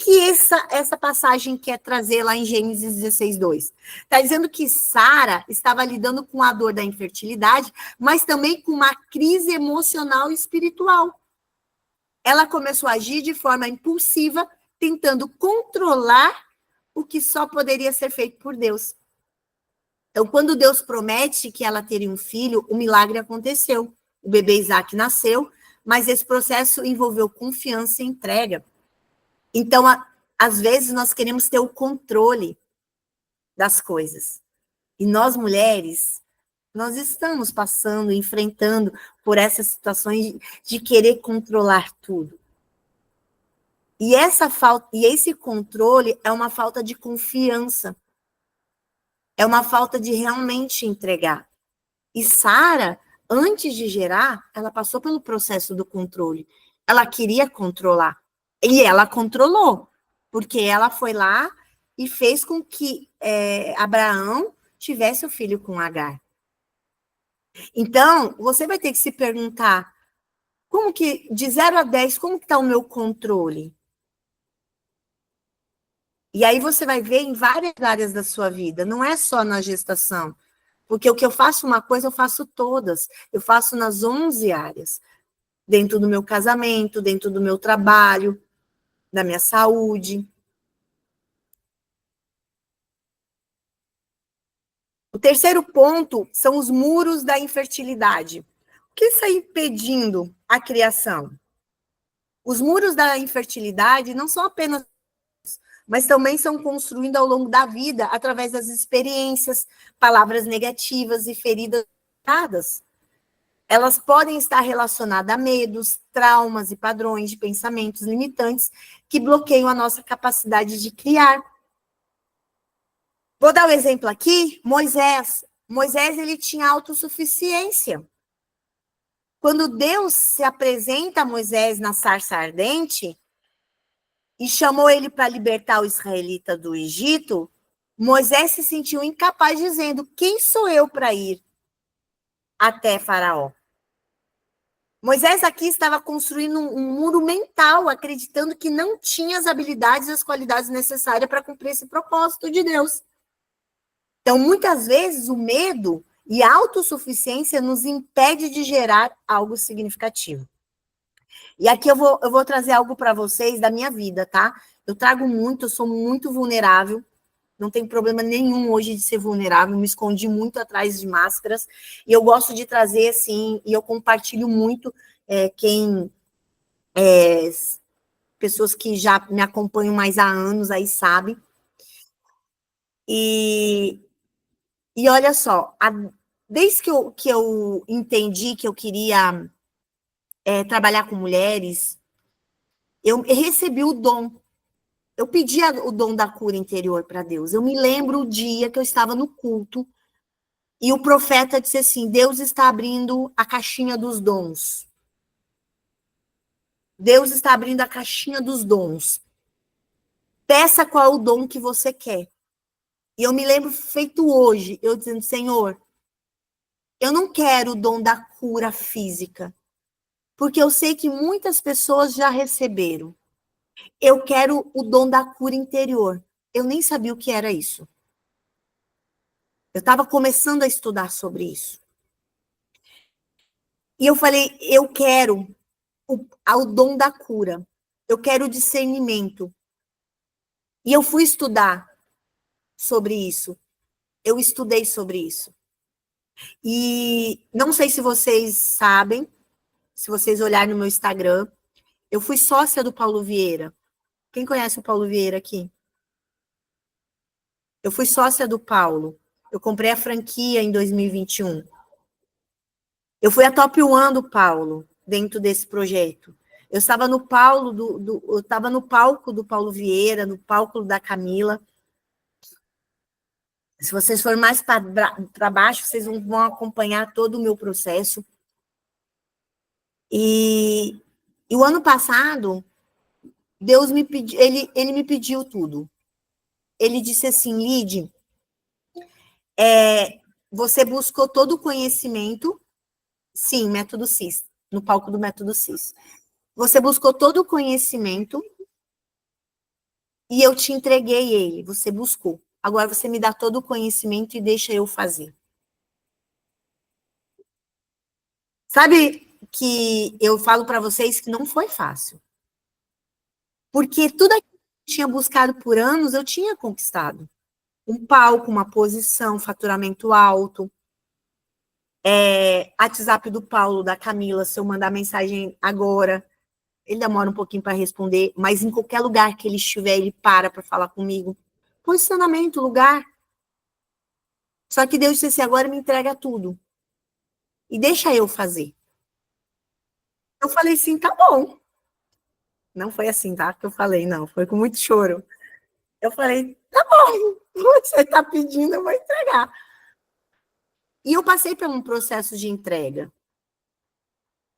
essa passagem quer trazer lá em Gênesis 16:2? Está dizendo que Sara estava lidando com a dor da infertilidade, mas também com uma crise emocional e espiritual. Ela começou a agir de forma impulsiva, tentando controlar o que só poderia ser feito por Deus. Então, quando Deus promete que ela teria um filho, o milagre aconteceu. O bebê Isaac nasceu, mas esse processo envolveu confiança e entrega. Então, às vezes, nós queremos ter o controle das coisas. E nós, mulheres, nós estamos passando, enfrentando por essas situações de querer controlar tudo. E esse controle é uma falta de confiança. É uma falta de realmente entregar. E Sara, antes de gerar, ela passou pelo processo do controle. Ela queria controlar. E ela controlou, porque ela foi lá e fez com que Abraão tivesse o filho com Agar. Então, você vai ter que se perguntar, como que, de 0 a 10, como que está o meu controle? E aí você vai ver em várias áreas da sua vida, não é só na gestação. Porque o que eu faço uma coisa, eu faço todas. Eu faço nas 11 áreas. Dentro do meu casamento, dentro do meu trabalho, da minha saúde. O terceiro ponto são os muros da infertilidade. O que está impedindo a criação? Os muros da infertilidade não são apenas, mas também são construídos ao longo da vida, através das experiências, palavras negativas e feridas. Elas podem estar relacionadas a medos, traumas e padrões de pensamentos limitantes que bloqueiam a nossa capacidade de criar. Vou dar um exemplo aqui, Moisés. Moisés, ele tinha autossuficiência. Quando Deus se apresenta a Moisés na sarça ardente e chamou ele para libertar o israelita do Egito, Moisés se sentiu incapaz, dizendo: quem sou eu para ir até Faraó? Moisés aqui estava construindo um muro mental, acreditando que não tinha as habilidades e as qualidades necessárias para cumprir esse propósito de Deus. Então, muitas vezes, o medo e a autossuficiência nos impede de gerar algo significativo. E aqui eu vou trazer algo para vocês da minha vida, tá? Eu trago muito, eu sou muito vulnerável, não tem problema nenhum hoje de ser vulnerável, me escondi muito atrás de máscaras, e eu gosto de trazer, assim, e eu compartilho muito pessoas que já me acompanham mais há anos aí sabem. E olha só, desde que eu entendi que eu queria trabalhar com mulheres, eu recebi o dom Eu pedi o dom da cura interior para Deus. Eu me lembro o dia que eu estava no culto e o profeta disse assim: Deus está abrindo a caixinha dos dons. Deus está abrindo a caixinha dos dons. Peça qual é o dom que você quer. E eu me lembro feito hoje, eu dizendo: Senhor, eu não quero o dom da cura física, porque eu sei que muitas pessoas já receberam. Eu quero o dom da cura interior. Eu nem sabia o que era isso. Eu estava começando a estudar sobre isso. E eu falei: eu quero o dom da cura. Eu quero o discernimento. E eu fui estudar sobre isso. Eu estudei sobre isso. E não sei se vocês sabem, se vocês olharem no meu Instagram, eu fui sócia do Paulo Vieira. Quem conhece o Paulo Vieira aqui? Eu fui sócia do Paulo. Eu comprei a franquia em 2021. Eu fui a top 1 do Paulo, dentro desse projeto. Eu estava no eu estava no palco do Paulo Vieira, no palco da Camila. Se vocês forem mais para baixo, vocês vão acompanhar todo o meu processo. E o ano passado, Deus me pediu, ele me pediu tudo. Ele disse assim: Lide, você buscou todo o conhecimento, sim, método CIS, no palco do método CIS. Você buscou todo o conhecimento e eu te entreguei ele, você buscou. Agora você me dá todo o conhecimento e deixa eu fazer. Sabe que eu falo para vocês que não foi fácil. Porque tudo aquilo que eu tinha buscado por anos, eu tinha conquistado. Um palco, uma posição, faturamento alto. WhatsApp do Paulo, da Camila, se eu mandar mensagem agora, ele demora um pouquinho para responder, mas em qualquer lugar que ele estiver, ele para falar comigo. Posicionamento, lugar. Só que Deus disse assim: agora me entrega tudo. E deixa eu fazer. Eu falei assim: tá bom. Não foi assim, tá? Que eu falei, não. Foi com muito choro. Eu falei: tá bom. Você tá pedindo, eu vou entregar. E eu passei por um processo de entrega.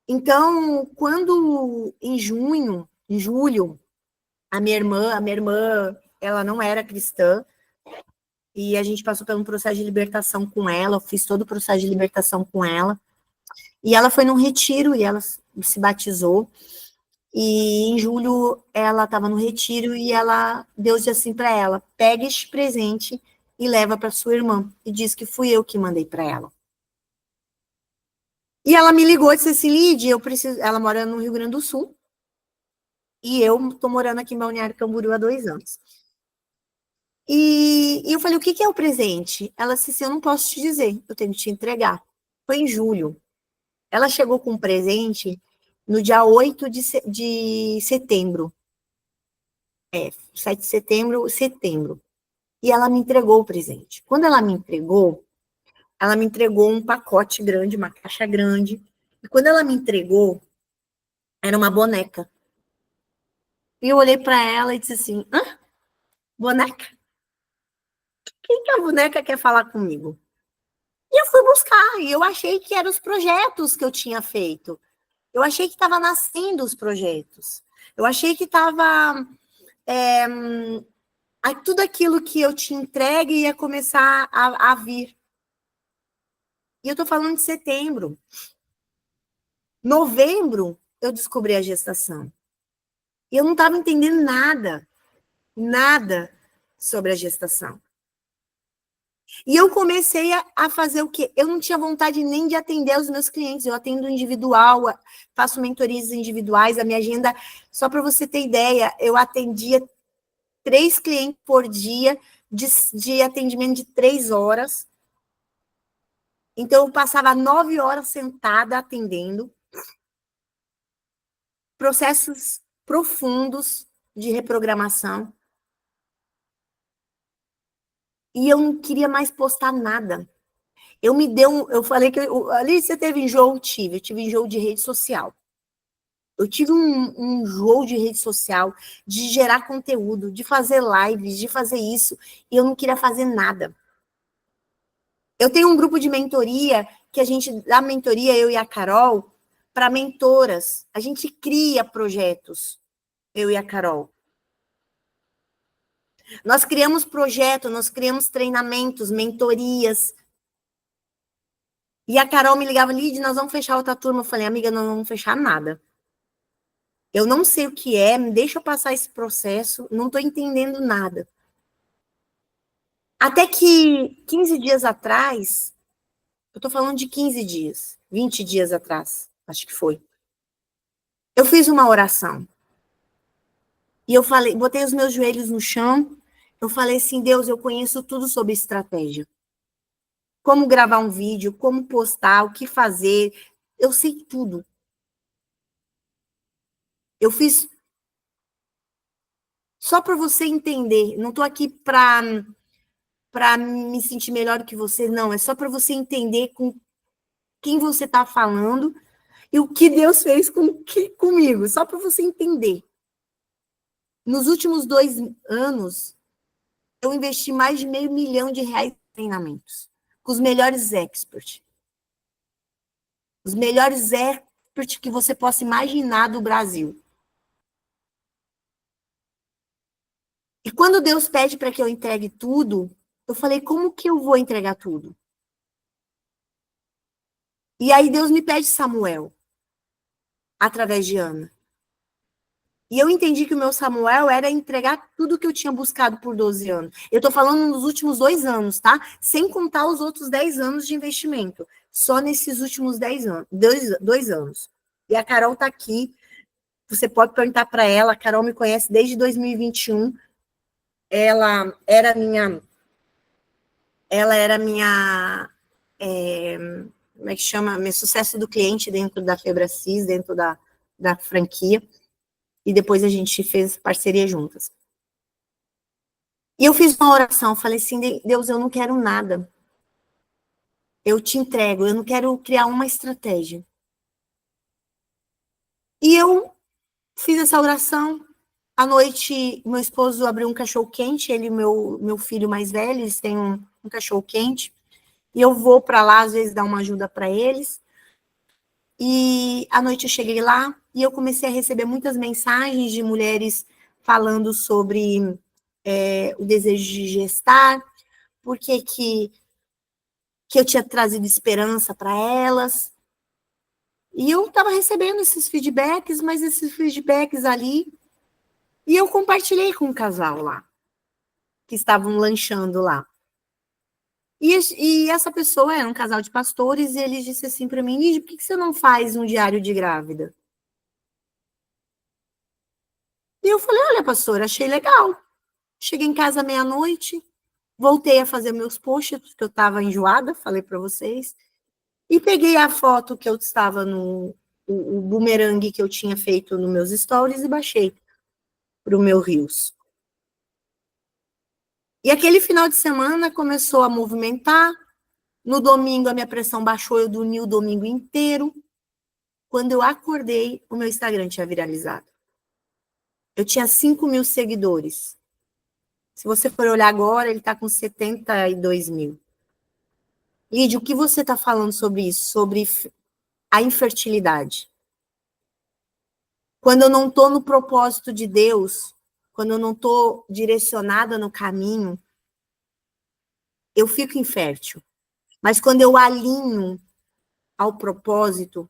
Então, quando em julho, a minha irmã, ela não era cristã, e a gente passou por um processo de libertação com ela, eu fiz todo o processo de libertação com ela, e ela foi num retiro, e ela se batizou, e em julho ela estava no retiro, e Deus disse assim para ela: pega este presente e leva para sua irmã, e diz que fui eu que mandei para ela. E ela me ligou e disse assim: Lide, ela mora no Rio Grande do Sul, e eu estou morando aqui em Balneário Camboriú há 2 anos. E eu falei: o que é o presente? Ela disse assim: eu não posso te dizer, eu tenho que te entregar. Foi em julho. Ela chegou com um presente no dia 8 de setembro. 7 de setembro. E ela me entregou o presente. Quando ela me entregou um pacote grande, uma caixa grande. E quando ela me entregou, era uma boneca. E eu olhei para ela e disse assim: hã? Boneca? Quem que a boneca quer falar comigo? E eu fui buscar, e eu achei que eram os projetos que eu tinha feito. Eu achei que estava nascendo os projetos. Eu achei que estava tudo aquilo que eu tinha entregue ia começar a vir. E eu estou falando de setembro. Novembro, eu descobri a gestação. E eu não estava entendendo nada sobre a gestação. E eu comecei a fazer o quê? Eu não tinha vontade nem de atender os meus clientes. Eu atendo individual, faço mentorias individuais. A minha agenda, só para você ter ideia, eu atendia 3 clientes por dia, de atendimento de 3 horas. Então, eu passava 9 horas sentada atendendo. Processos profundos de reprogramação. E eu não queria mais postar nada. Eu falei que ali você teve enjoo, eu tive enjoo de rede social. Eu tive um jogo de rede social, de gerar conteúdo, de fazer lives, de fazer isso, e eu não queria fazer nada. Eu tenho um grupo de mentoria, que a gente dá mentoria, eu e a Carol, para mentoras. A gente cria projetos, eu e a Carol. Nós criamos projetos, nós criamos treinamentos, mentorias. E a Carol me ligava, Lid, nós vamos fechar outra turma. Eu falei, amiga, nós não vamos fechar nada. Eu não sei o que é, me deixa eu passar esse processo, não estou entendendo nada. Até que 15 dias atrás, eu estou falando de 15 dias, 20 dias atrás, acho que foi. Eu fiz uma oração. E eu falei, botei os meus joelhos no chão, eu falei assim, Deus, eu conheço tudo sobre estratégia. Como gravar um vídeo, como postar, o que fazer, eu sei tudo. Eu fiz só para você entender, não estou aqui para me sentir melhor que você, não, é só para você entender com quem você está falando e o que Deus fez comigo, só para você entender. Nos últimos 2 anos, eu investi mais de R$500 mil em treinamentos, com os melhores experts. Os melhores experts que você possa imaginar do Brasil. E quando Deus pede para que eu entregue tudo, eu falei, como que eu vou entregar tudo? E aí Deus me pede Samuel, através de Ana. E eu entendi que o meu Samuel era entregar tudo que eu tinha buscado por 12 anos. Eu estou falando nos últimos 2 anos, tá? Sem contar os outros 10 anos de investimento. Só nesses últimos 10 anos, 2 anos. E a Carol está aqui. Você pode perguntar para ela. A Carol me conhece desde 2021. Ela era minha... como é que chama? Meu sucesso do cliente dentro da Febracis, dentro da franquia. E depois a gente fez parceria juntas. E eu fiz uma oração, falei assim, Deus, eu não quero nada. Eu te entrego, eu não quero criar uma estratégia. E eu fiz essa oração. À noite, meu esposo abriu um cachorro-quente, ele e meu filho mais velho, eles têm um cachorro-quente. E eu vou para lá, às vezes, dar uma ajuda para eles. E à noite eu cheguei lá e eu comecei a receber muitas mensagens de mulheres falando sobre o desejo de gestar, por que eu tinha trazido esperança para elas. E eu estava recebendo esses feedbacks, mas esses feedbacks ali, e eu compartilhei com um casal lá, que estavam lanchando lá. E essa pessoa era um casal de pastores, e ele disse assim para mim, Lígia, por que você não faz um diário de grávida? E eu falei, olha, pastor, achei legal. Cheguei em casa meia-noite, voltei a fazer meus posts, porque eu estava enjoada, falei para vocês, e peguei a foto que eu estava o bumerangue que eu tinha feito nos meus stories e baixei para o meu Reels. E aquele final de semana começou a movimentar. No domingo a minha pressão baixou, eu dormi o domingo inteiro. Quando eu acordei, o meu Instagram tinha viralizado. Eu tinha 5.000 seguidores. Se você for olhar agora, ele está com 72 mil. Lídia, o que você está falando sobre isso? Sobre a infertilidade. Quando eu não estou no propósito de Deus, quando eu não estou direcionada no caminho, eu fico infértil. Mas quando eu alinho ao propósito,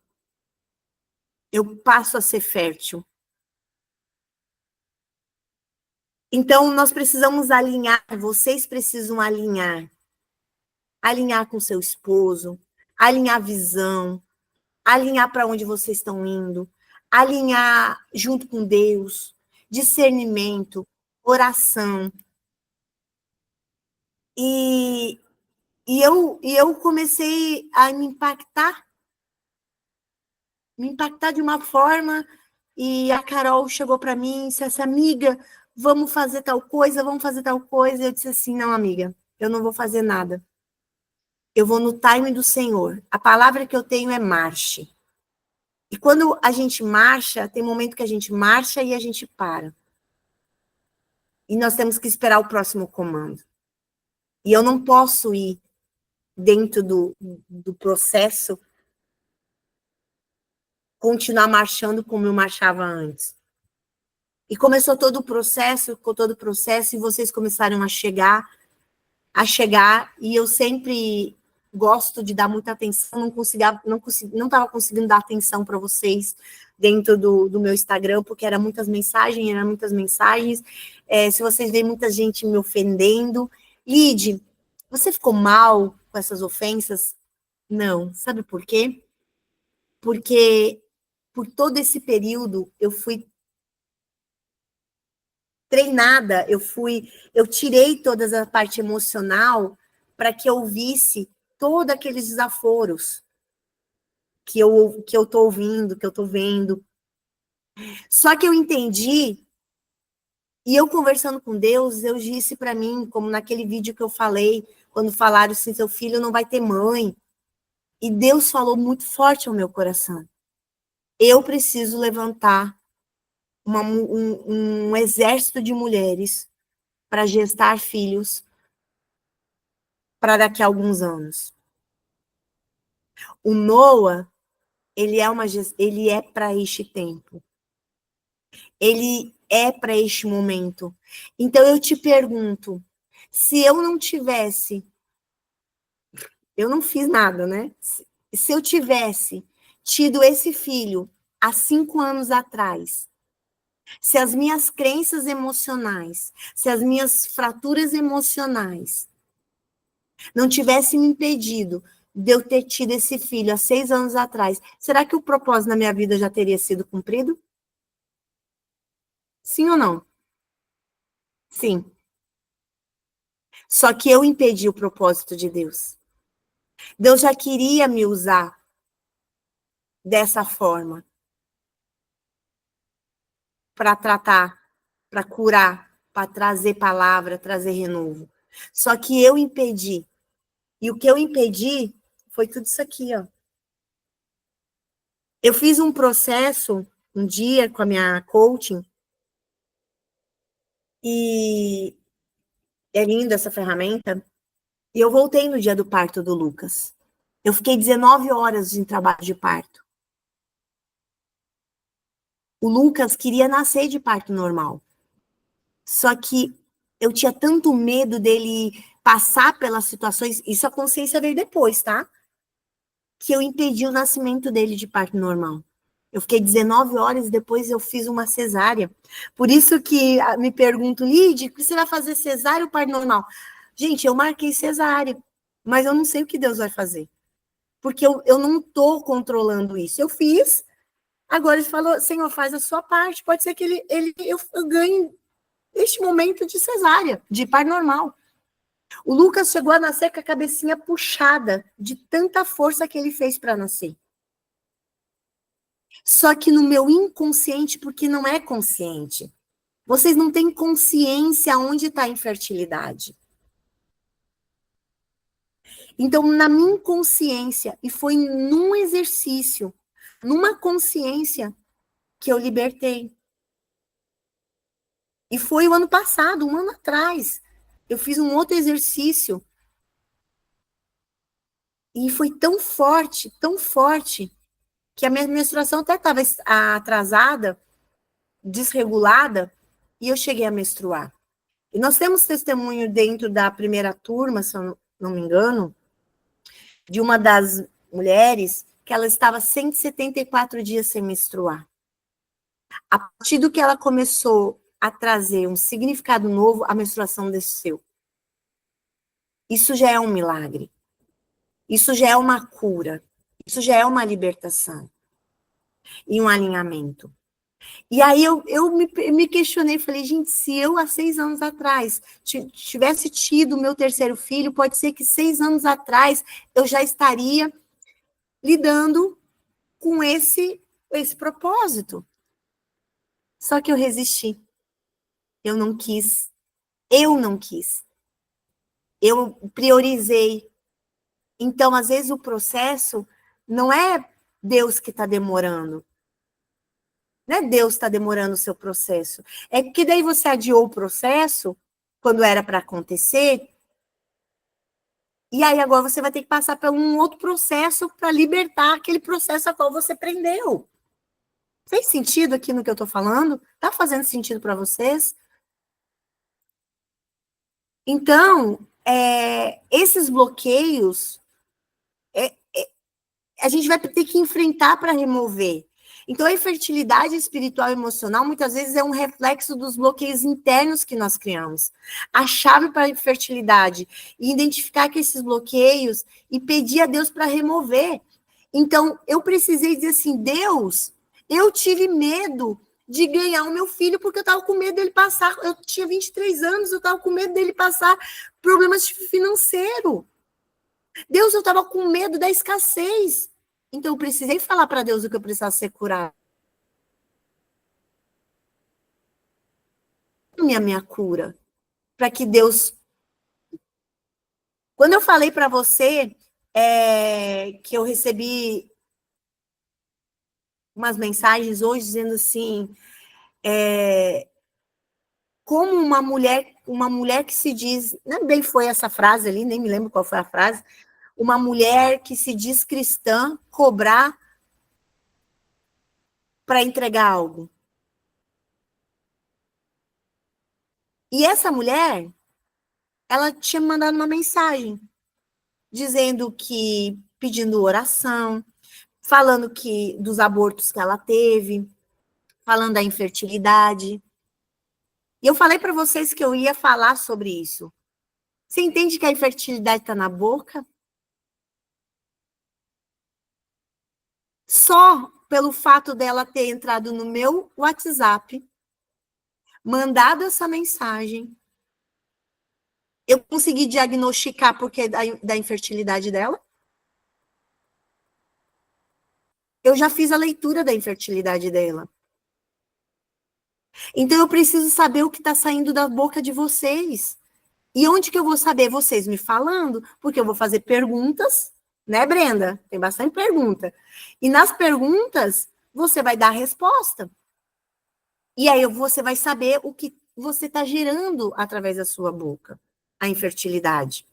eu passo a ser fértil. Então, nós precisamos alinhar, vocês precisam alinhar. Alinhar com seu esposo, alinhar a visão, alinhar para onde vocês estão indo, alinhar junto com Deus, discernimento, oração. E eu comecei a me impactar de uma forma, e a Carol chegou para mim e disse assim, amiga, vamos fazer tal coisa, vamos fazer tal coisa. Eu disse assim, não, amiga, eu não vou fazer nada. Eu vou no time do Senhor. A palavra que eu tenho é marche. E quando a gente marcha, tem momento que a gente marcha e a gente para. E nós temos que esperar o próximo comando. E eu não posso ir dentro do processo, continuar marchando como eu marchava antes. E começou todo o processo, e vocês começaram a chegar, e eu sempre gosto de dar muita atenção, não estava conseguindo dar atenção para vocês dentro do meu Instagram, porque eram muitas mensagens, se vocês veem muita gente me ofendendo. Lide, você ficou mal com essas ofensas? Não, sabe por quê? Porque por todo esse período eu fui treinada, eu tirei toda a parte emocional para que eu visse todos aqueles desaforos que eu estou ouvindo, que eu estou vendo. Só que eu entendi, e eu conversando com Deus, eu disse para mim, como naquele vídeo que eu falei, quando falaram assim, seu filho não vai ter mãe. E Deus falou muito forte ao meu coração. Eu preciso levantar um exército de mulheres para gestar filhos para daqui a alguns anos. O Noah, ele é para este tempo. Ele é para este momento. Então eu te pergunto, se eu não tivesse, eu não fiz nada, né? Se eu tivesse tido esse filho há 5 anos atrás, se as minhas crenças emocionais, se as minhas fraturas emocionais não tivessem me impedido de eu ter tido esse filho há 6 anos atrás, será que o propósito na minha vida já teria sido cumprido? Sim ou não? Sim. Só que eu impedi o propósito de Deus. Deus já queria me usar dessa forma para tratar, para curar, para trazer palavra, trazer renovo. Só que eu impedi. E o que eu impedi foi tudo isso aqui, ó. Eu fiz um processo um dia com a minha coaching e é linda essa ferramenta. E eu voltei no dia do parto do Lucas. Eu fiquei 19 horas em trabalho de parto. O Lucas queria nascer de parto normal. Só que eu tinha tanto medo dele passar pelas situações, isso a consciência veio depois, tá? Que eu impedi o nascimento dele de parto normal. Eu fiquei 19 horas e depois eu fiz uma cesárea. Por isso que me pergunto, Lide, você vai fazer cesárea ou parto normal? Gente, eu marquei cesárea, mas eu não sei o que Deus vai fazer. Porque eu não estou controlando isso. Eu fiz, agora ele falou, Senhor, faz a sua parte. Pode ser que eu ganhe este momento de cesárea, de parto normal. O Lucas chegou a nascer com a cabecinha puxada de tanta força que ele fez para nascer. Só que no meu inconsciente, porque não é consciente. Vocês não têm consciência onde está a infertilidade. Então, na minha inconsciência, e foi num exercício, numa consciência, que eu libertei. E foi o ano passado, um ano atrás. Eu fiz um outro exercício. E foi tão forte, que a minha menstruação até estava atrasada, desregulada, e eu cheguei a menstruar. E nós temos testemunho dentro da primeira turma, se eu não me engano, de uma das mulheres que ela estava 174 dias sem menstruar. A partir do que ela começou a trazer um significado novo, a menstruação desceu. Isso já é um milagre. Isso já é uma cura. Isso já é uma libertação. E um alinhamento. E aí eu me questionei, falei, gente, se eu há 6 anos atrás tivesse tido o meu terceiro filho, pode ser que 6 anos atrás eu já estaria lidando com esse propósito. Só que eu resisti. Eu não quis. Eu priorizei. Então, às vezes, o processo não é Deus que está demorando. Não é Deus que está demorando o seu processo. É que daí você adiou o processo, quando era para acontecer, e aí agora você vai ter que passar por um outro processo para libertar aquele processo a qual você prendeu. Fez sentido aqui no que eu estou falando? Está fazendo sentido para vocês? Então, esses bloqueios, a gente vai ter que enfrentar para remover. Então, a infertilidade espiritual e emocional, muitas vezes, é um reflexo dos bloqueios internos que nós criamos. A chave para a infertilidade, identificar que esses bloqueios e pedir a Deus para remover. Então, eu precisei dizer assim, Deus, eu tive medo de ganhar o meu filho, porque eu estava com medo dele passar, eu tinha 23 anos, eu estava com medo dele passar problemas financeiros. Deus, eu estava com medo da escassez. Então, eu precisei falar para Deus o que eu precisava ser curado. Minha cura. Para que Deus... Quando eu falei para você que eu recebi umas mensagens hoje dizendo assim, como uma mulher que se diz... Nem bem foi essa frase ali, nem me lembro qual foi a frase. Uma mulher que se diz cristã cobrar para entregar algo. E essa mulher, ela tinha mandado uma mensagem dizendo que, pedindo oração, falando que dos abortos que ela teve, falando da infertilidade. E eu falei para vocês que eu ia falar sobre isso. Você entende que a infertilidade está na boca? Só pelo fato dela ter entrado no meu WhatsApp, mandado essa mensagem, eu consegui diagnosticar porque da infertilidade dela. Eu já fiz a leitura da infertilidade dela. Então, eu preciso saber o que está saindo da boca de vocês. E onde que eu vou saber? Vocês me falando, porque eu vou fazer perguntas, né, Brenda? Tem bastante pergunta. E nas perguntas, você vai dar a resposta. E aí você vai saber o que você está gerando através da sua boca, a infertilidade.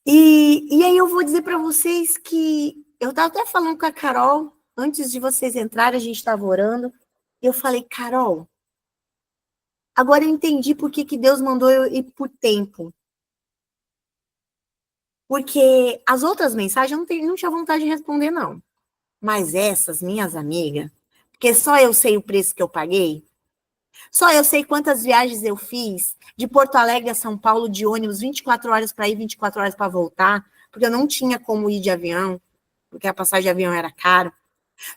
E aí eu vou dizer para vocês que eu estava até falando com a Carol, antes de vocês entrarem, a gente estava orando, eu falei, Carol, agora eu entendi por que Deus mandou eu ir por tempo. Porque as outras mensagens eu não tinha vontade de responder, não. Mas essas, minhas amigas, porque só eu sei o preço que eu paguei, só eu sei quantas viagens eu fiz de Porto Alegre a São Paulo de ônibus, 24 horas para ir, 24 horas para voltar, porque eu não tinha como ir de avião, porque a passagem de avião era cara.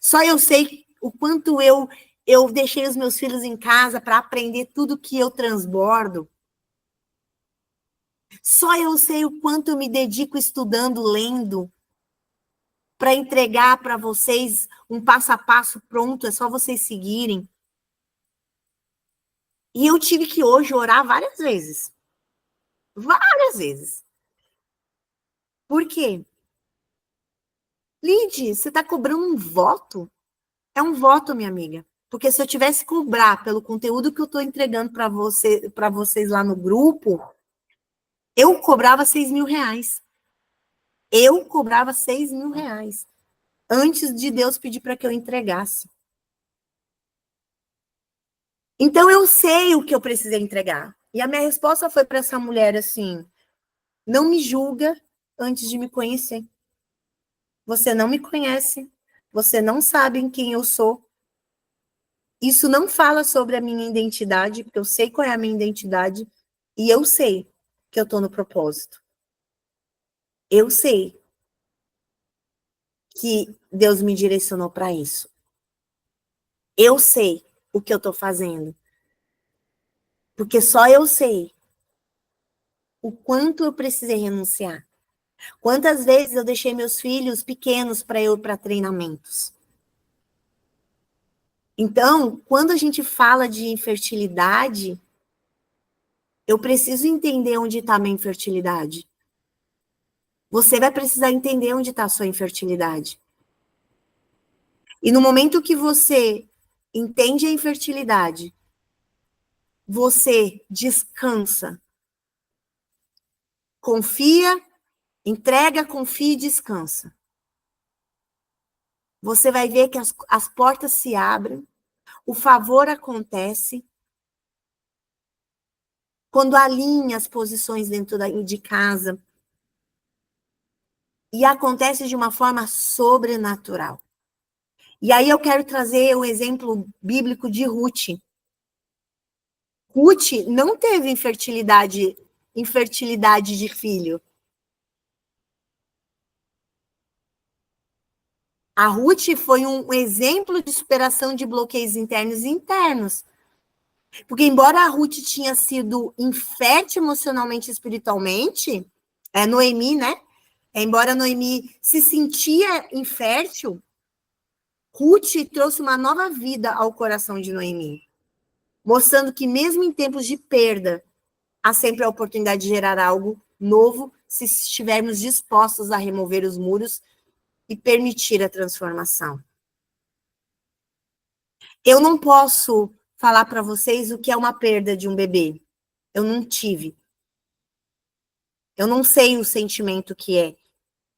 Só eu sei o quanto eu deixei os meus filhos em casa para aprender tudo que eu transbordo. Só eu sei o quanto eu me dedico estudando, lendo, para entregar para vocês um passo a passo pronto, é só vocês seguirem. E eu tive que hoje orar várias vezes. Várias vezes. Por quê? Lide, você está cobrando um voto? É um voto, minha amiga. Porque se eu tivesse que cobrar pelo conteúdo que eu estou entregando para vocês lá no grupo, eu cobrava 6 mil reais. Eu cobrava 6 mil reais. Antes de Deus pedir para que eu entregasse. Então, eu sei o que eu precisei entregar. E a minha resposta foi para essa mulher assim, não me julga antes de me conhecer. Você não me conhece. Você não sabe em quem eu sou. Isso não fala sobre a minha identidade, porque eu sei qual é a minha identidade. E eu sei que eu estou no propósito. Eu sei que Deus me direcionou para isso. Eu sei o que eu estou fazendo. Porque só eu sei o quanto eu precisei renunciar. Quantas vezes eu deixei meus filhos pequenos para eu ir para treinamentos. Então, quando a gente fala de infertilidade, eu preciso entender onde está a minha infertilidade. você vai precisar entender onde está a sua infertilidade. E no momento que você entende a infertilidade, você descansa, confia, entrega, confia e descansa. Você vai ver que as portas se abrem, o favor acontece, quando alinha as posições dentro de casa, e acontece de uma forma sobrenatural. E aí eu quero trazer o exemplo bíblico de Ruth. Ruth não teve infertilidade de filho. A Ruth foi um exemplo de superação de bloqueios internos e internos. Porque embora a Ruth tinha sido infértil emocionalmente e espiritualmente, Noemi, né? Embora Noemi se sentia infértil, Ruth trouxe uma nova vida ao coração de Noemi, mostrando que mesmo em tempos de perda, há sempre a oportunidade de gerar algo novo se estivermos dispostos a remover os muros e permitir a transformação. Eu não posso falar para vocês o que é uma perda de um bebê. Eu não tive. Eu não sei o sentimento que é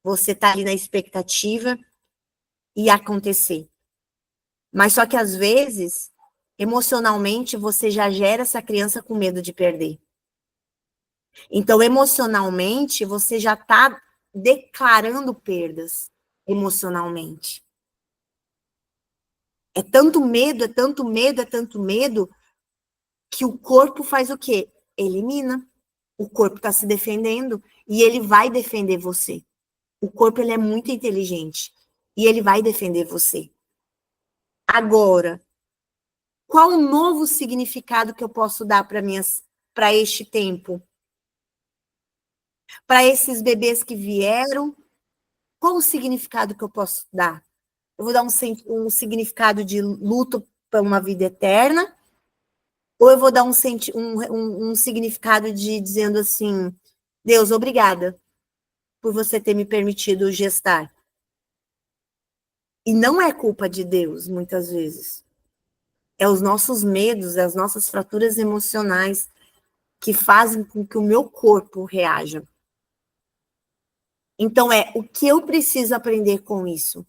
você estar ali na expectativa e acontecer. Mas só que às vezes, emocionalmente, você já gera essa criança com medo de perder. Então, emocionalmente, você já está declarando perdas emocionalmente. É tanto medo, é tanto medo, é tanto medo, que o corpo faz o quê? Elimina. O corpo está se defendendo e ele vai defender você. O corpo ele é muito inteligente e ele vai defender você. Agora, qual o novo significado que eu posso dar para este tempo? Para esses bebês que vieram, qual o significado que eu posso dar? Eu vou dar um significado de luto para uma vida eterna? Ou eu vou dar um significado de dizendo assim, Deus, obrigada por você ter me permitido gestar. E não é culpa de Deus, muitas vezes. É os nossos medos, é as nossas fraturas emocionais que fazem com que o meu corpo reaja. Então, o que eu preciso aprender com isso?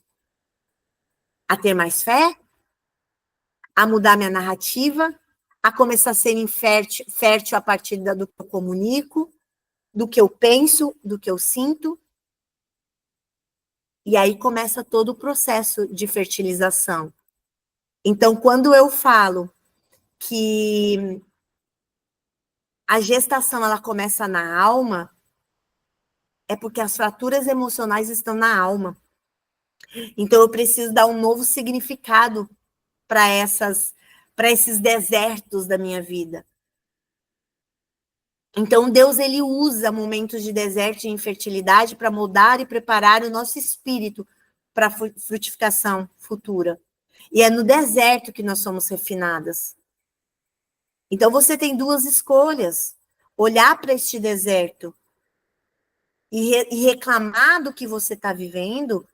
A ter mais fé? A mudar minha narrativa? A começar a ser fértil a partir do que eu comunico, do que eu penso, do que eu sinto? E aí começa todo o processo de fertilização. Então, quando eu falo que a gestação ela começa na alma, é porque as fraturas emocionais estão na alma. Então, eu preciso dar um novo significado para esses desertos da minha vida. Então, Deus ele usa momentos de deserto e infertilidade para moldar e preparar o nosso espírito para a frutificação futura. E é no deserto que nós somos refinadas. Então, você tem duas escolhas. Olhar para este deserto e reclamar do que você está vivendo,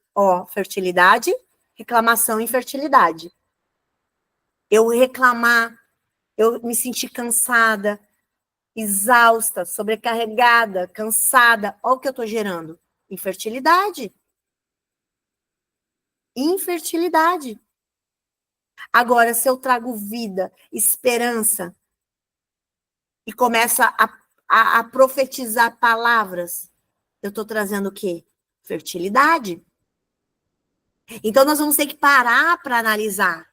fertilidade, reclamação e infertilidade. Eu reclamar, eu me sentir cansada, exausta, sobrecarregada, cansada, olha o que eu estou gerando. Infertilidade. Infertilidade. Agora, se eu trago vida, esperança, e começo a profetizar palavras, eu estou trazendo o quê? Fertilidade. Então, nós vamos ter que parar para analisar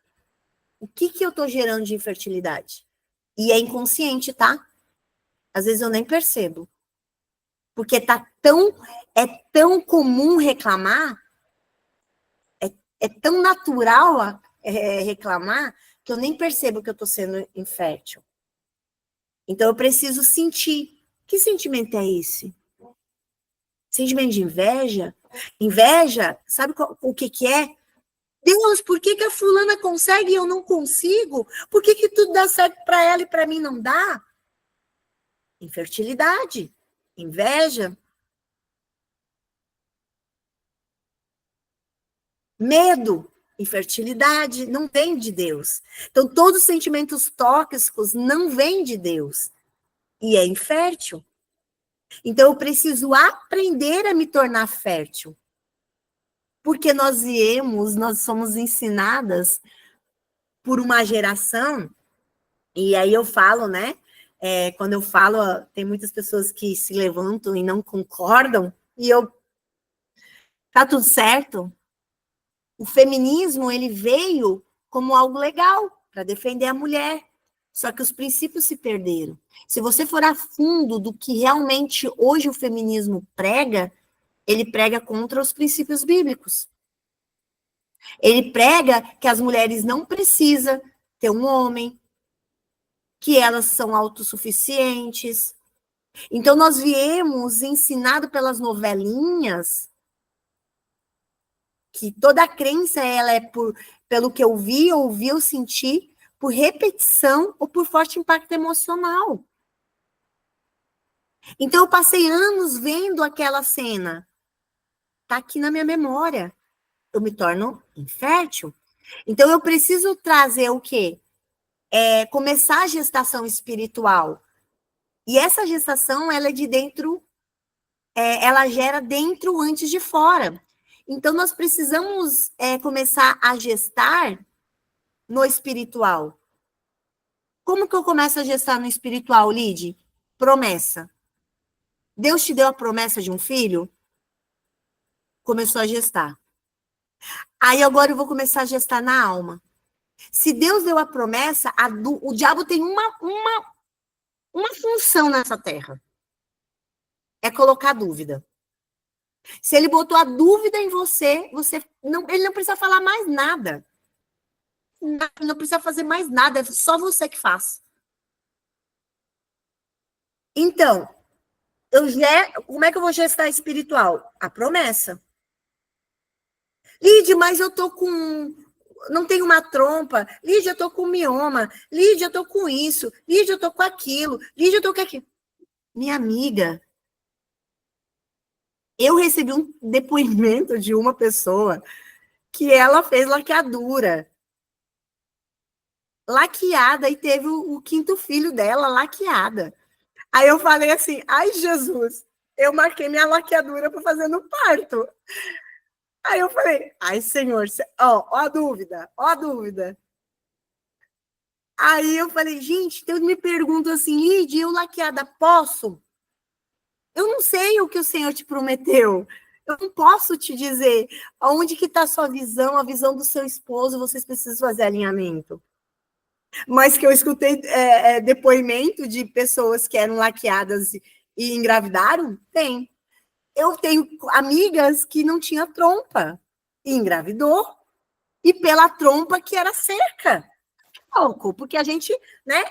o que eu estou gerando de infertilidade. E é inconsciente, tá? Às vezes eu nem percebo. Porque é tão comum reclamar, é tão natural reclamar, que eu nem percebo que eu estou sendo infértil. Então, eu preciso sentir. Que sentimento é esse? Sentimento de inveja? Inveja, sabe o que é? Deus, por que a fulana consegue e eu não consigo? Por que tudo dá certo para ela e para mim não dá? Infertilidade, inveja. Medo, infertilidade, não vem de Deus. Então, todos os sentimentos tóxicos não vêm de Deus. E é infértil. Então, eu preciso aprender a me tornar fértil. Porque nós somos ensinadas por uma geração, e aí eu falo, né? Quando eu falo, tem muitas pessoas que se levantam e não concordam, e tá tudo certo. O feminismo, ele veio como algo legal, para defender a mulher. Só que os princípios se perderam. Se você for a fundo do que realmente hoje o feminismo prega, ele prega contra os princípios bíblicos. Ele prega que as mulheres não precisam ter um homem, que elas são autossuficientes. Então, nós viemos ensinado pelas novelinhas que toda a crença ela é pelo que eu vi, ouvi ou senti, por repetição ou por forte impacto emocional. Então, eu passei anos vendo aquela cena. Está aqui na minha memória. Eu me torno infértil. Então, eu preciso trazer o quê? Começar a gestação espiritual. E essa gestação, ela é de dentro, ela gera dentro antes de fora. Então, nós precisamos começar a gestar no espiritual. Como que eu começo a gestar no espiritual, Lide? Promessa. Deus te deu a promessa de um filho? Começou a gestar. Aí agora eu vou começar a gestar na alma. Se Deus deu a promessa, o diabo tem uma função nessa terra. É colocar dúvida. Se ele botou a dúvida em você, ele não precisa falar mais nada. Não precisa fazer mais nada, é só você que faz. Então, como é que eu vou gestar espiritual? A promessa. Lídia, mas eu tô não tenho uma trompa. Lídia, eu tô com mioma. Lídia, eu tô com isso. Lídia, eu tô com aquilo. Lídia, eu tô com aquilo. Minha amiga, eu recebi um depoimento de uma pessoa que ela fez laqueadura. Laqueada, e teve o quinto filho dela laqueada. Aí eu falei assim, ai, Jesus, eu marquei minha laqueadura para fazer no parto. Aí eu falei, ai, Senhor, ó a dúvida, ó a dúvida. Aí eu falei, gente, então me pergunto assim, Lídia, eu laqueada posso? Eu não sei o que o Senhor te prometeu. Eu não posso te dizer aonde que está a sua visão, a visão do seu esposo, vocês precisam fazer alinhamento. Mas que eu escutei depoimento de pessoas que eram laqueadas e engravidaram, tem. Eu tenho amigas que não tinha trompa e engravidou, e pela trompa que era cerca. Porque a gente, né,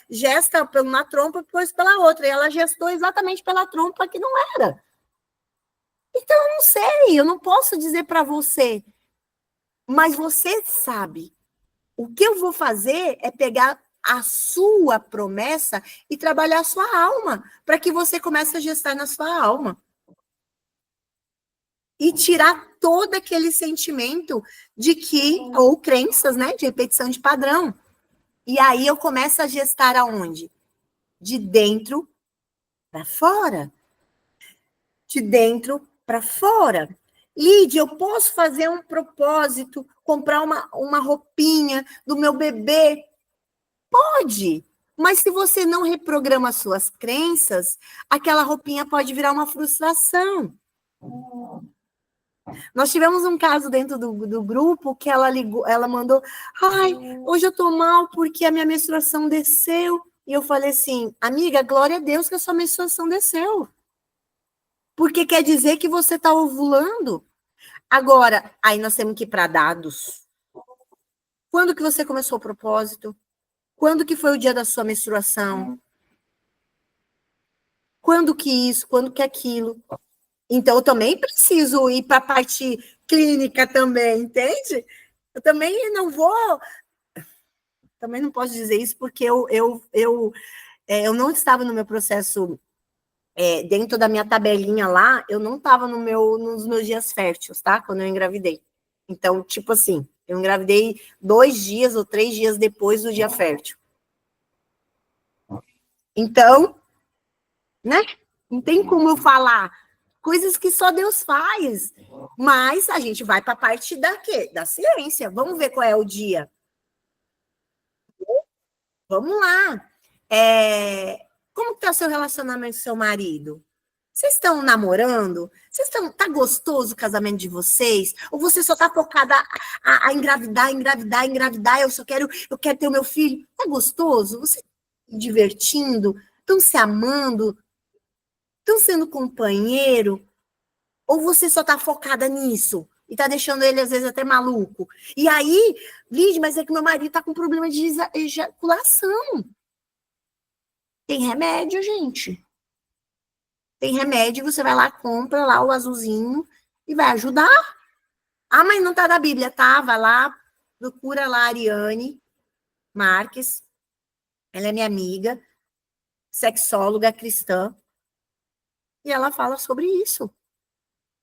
gesta por uma trompa, depois pela outra, e ela gestou exatamente pela trompa que não era. Então, eu não sei, eu não posso dizer para você, mas você sabe. O que eu vou fazer é pegar a sua promessa e trabalhar a sua alma, para que você comece a gestar na sua alma. E tirar todo aquele sentimento de que, ou crenças, né, de repetição de padrão. E aí eu começo a gestar aonde? De dentro para fora. De dentro para fora. Lídia, eu posso fazer um propósito, comprar uma roupinha do meu bebê? Pode. Mas se você não reprograma suas crenças, aquela roupinha pode virar uma frustração. Nós tivemos um caso dentro do grupo que ela ligou, ela mandou, ai, hoje eu tô mal porque a minha menstruação desceu. E eu falei assim, amiga, glória a Deus que a sua menstruação desceu. Porque quer dizer que você está ovulando. Agora, aí nós temos que ir para dados. Quando que você começou o propósito? Quando que foi o dia da sua menstruação? Quando que isso? Quando que aquilo? Então, eu também preciso ir para a parte clínica também, entende? Eu também não vou... Também não posso dizer isso porque eu não estava no meu processo, dentro da minha tabelinha lá, eu não estava nos meus dias férteis, tá? Quando eu engravidei. Então, tipo assim, eu engravidei 2 dias ou 3 dias depois do dia fértil. Então, né? Não tem como eu falar coisas que só Deus faz. Mas a gente vai para a parte da quê? Da ciência. Vamos ver qual é o dia. Vamos lá. Como está o seu relacionamento com seu marido? Vocês estão namorando? Tá gostoso o casamento de vocês? Ou você só tá focada a engravidar, engravidar, engravidar? Eu quero ter o meu filho. Tá gostoso? Você tá se divertindo? Estão se amando? Estão sendo companheiro? Ou você só tá focada nisso? E tá deixando ele, às vezes, até maluco. E aí, Lídia, mas é que meu marido tá com problema de ejaculação. Tem remédio, gente. Tem remédio, você vai lá, compra lá o azulzinho e vai ajudar. Ah, mas não tá na Bíblia, tá? Vai lá, procura lá a Ariane Marques. Ela é minha amiga, sexóloga cristã. E ela fala sobre isso.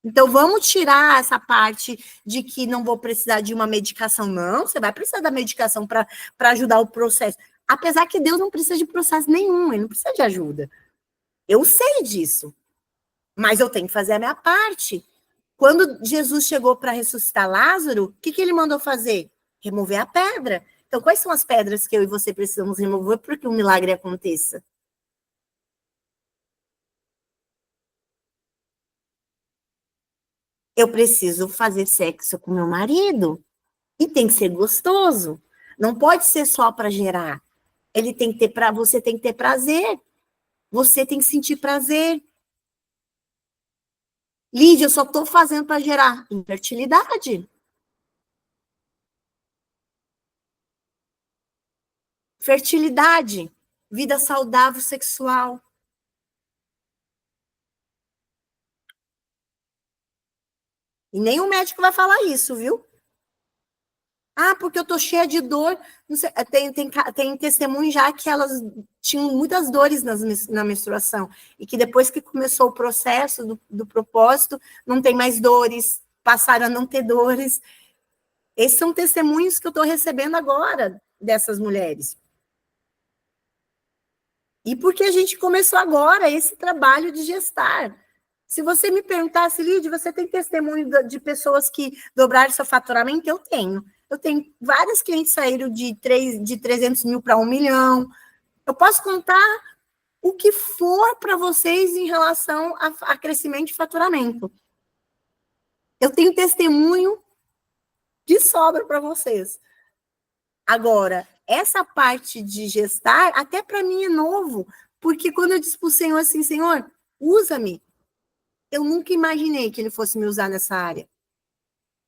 Então, vamos tirar essa parte de que não vou precisar de uma medicação. Não, você vai precisar da medicação para ajudar o processo. Apesar que Deus não precisa de processo nenhum, ele não precisa de ajuda. Eu sei disso. Mas eu tenho que fazer a minha parte. Quando Jesus chegou para ressuscitar Lázaro, o que ele mandou fazer? Remover a pedra. Então, quais são as pedras que eu e você precisamos remover para que um milagre aconteça? Eu preciso fazer sexo com meu marido. E tem que ser gostoso. Não pode ser só para gerar. Ele tem que ter você tem que ter prazer. Você tem que sentir prazer. Lídia, eu só estou fazendo para gerar infertilidade. Fertilidade, vida saudável sexual. E nenhum médico vai falar isso, viu? Ah, porque eu tô cheia de dor. Não sei, tem testemunho já que elas tinham muitas dores na menstruação. E que depois que começou o processo do propósito, não tem mais dores, passaram a não ter dores. Esses são testemunhos que eu estou recebendo agora dessas mulheres. E porque a gente começou agora esse trabalho de gestar. Se você me perguntasse, Lídia, você tem testemunho de pessoas que dobraram seu faturamento? Eu tenho. Eu tenho vários clientes que saíram de 300 mil para 1 milhão. Eu posso contar o que for para vocês em relação a crescimento de faturamento. Eu tenho testemunho de sobra para vocês. Agora, essa parte de gestar, até para mim é novo, porque quando eu disse para o Senhor assim, Senhor, usa-me, eu nunca imaginei que ele fosse me usar nessa área.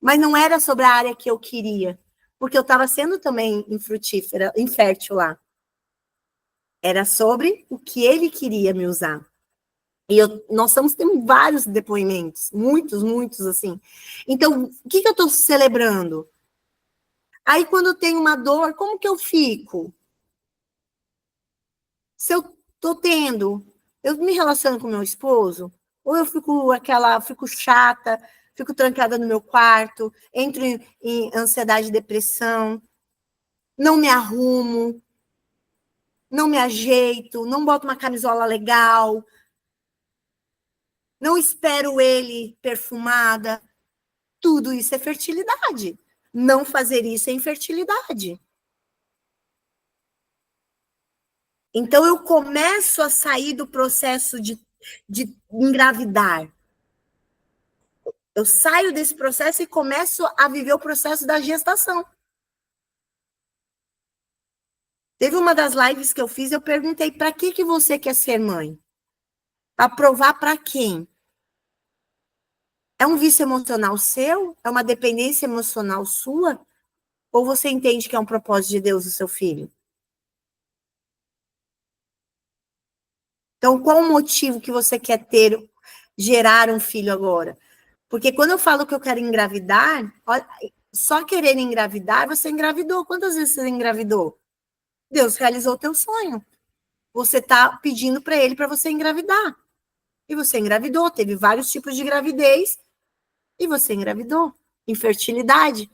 Mas não era sobre a área que eu queria, porque eu estava sendo também infrutífera, infértil lá. Era sobre o que ele queria me usar. E nós estamos tendo vários depoimentos, muitos, assim. Então, o que eu estou celebrando? Aí, quando eu tenho uma dor, como que eu fico? Se eu estou tendo, eu me relaciono com meu esposo, ou eu fico chata, fico trancada no meu quarto, entro em ansiedade e depressão, não me arrumo, não me ajeito, não boto uma camisola legal, não espero ele perfumada. Tudo isso é fertilidade. Não fazer isso é infertilidade. Então, eu começo a sair do processo de engravidar. Eu saio desse processo e começo a viver o processo da gestação. Teve uma das lives que eu fiz, eu perguntei, para que você quer ser mãe? Para provar para quem? É um vício emocional seu? É uma dependência emocional sua? Ou você entende que é um propósito de Deus o seu filho? Então, qual o motivo que você quer gerar um filho agora? Porque quando eu falo que eu quero engravidar, só querer engravidar, você engravidou. Quantas vezes você engravidou? Deus realizou o teu sonho. Você está pedindo para ele para você engravidar. E você engravidou, teve vários tipos de gravidez, e você engravidou. infertilidade.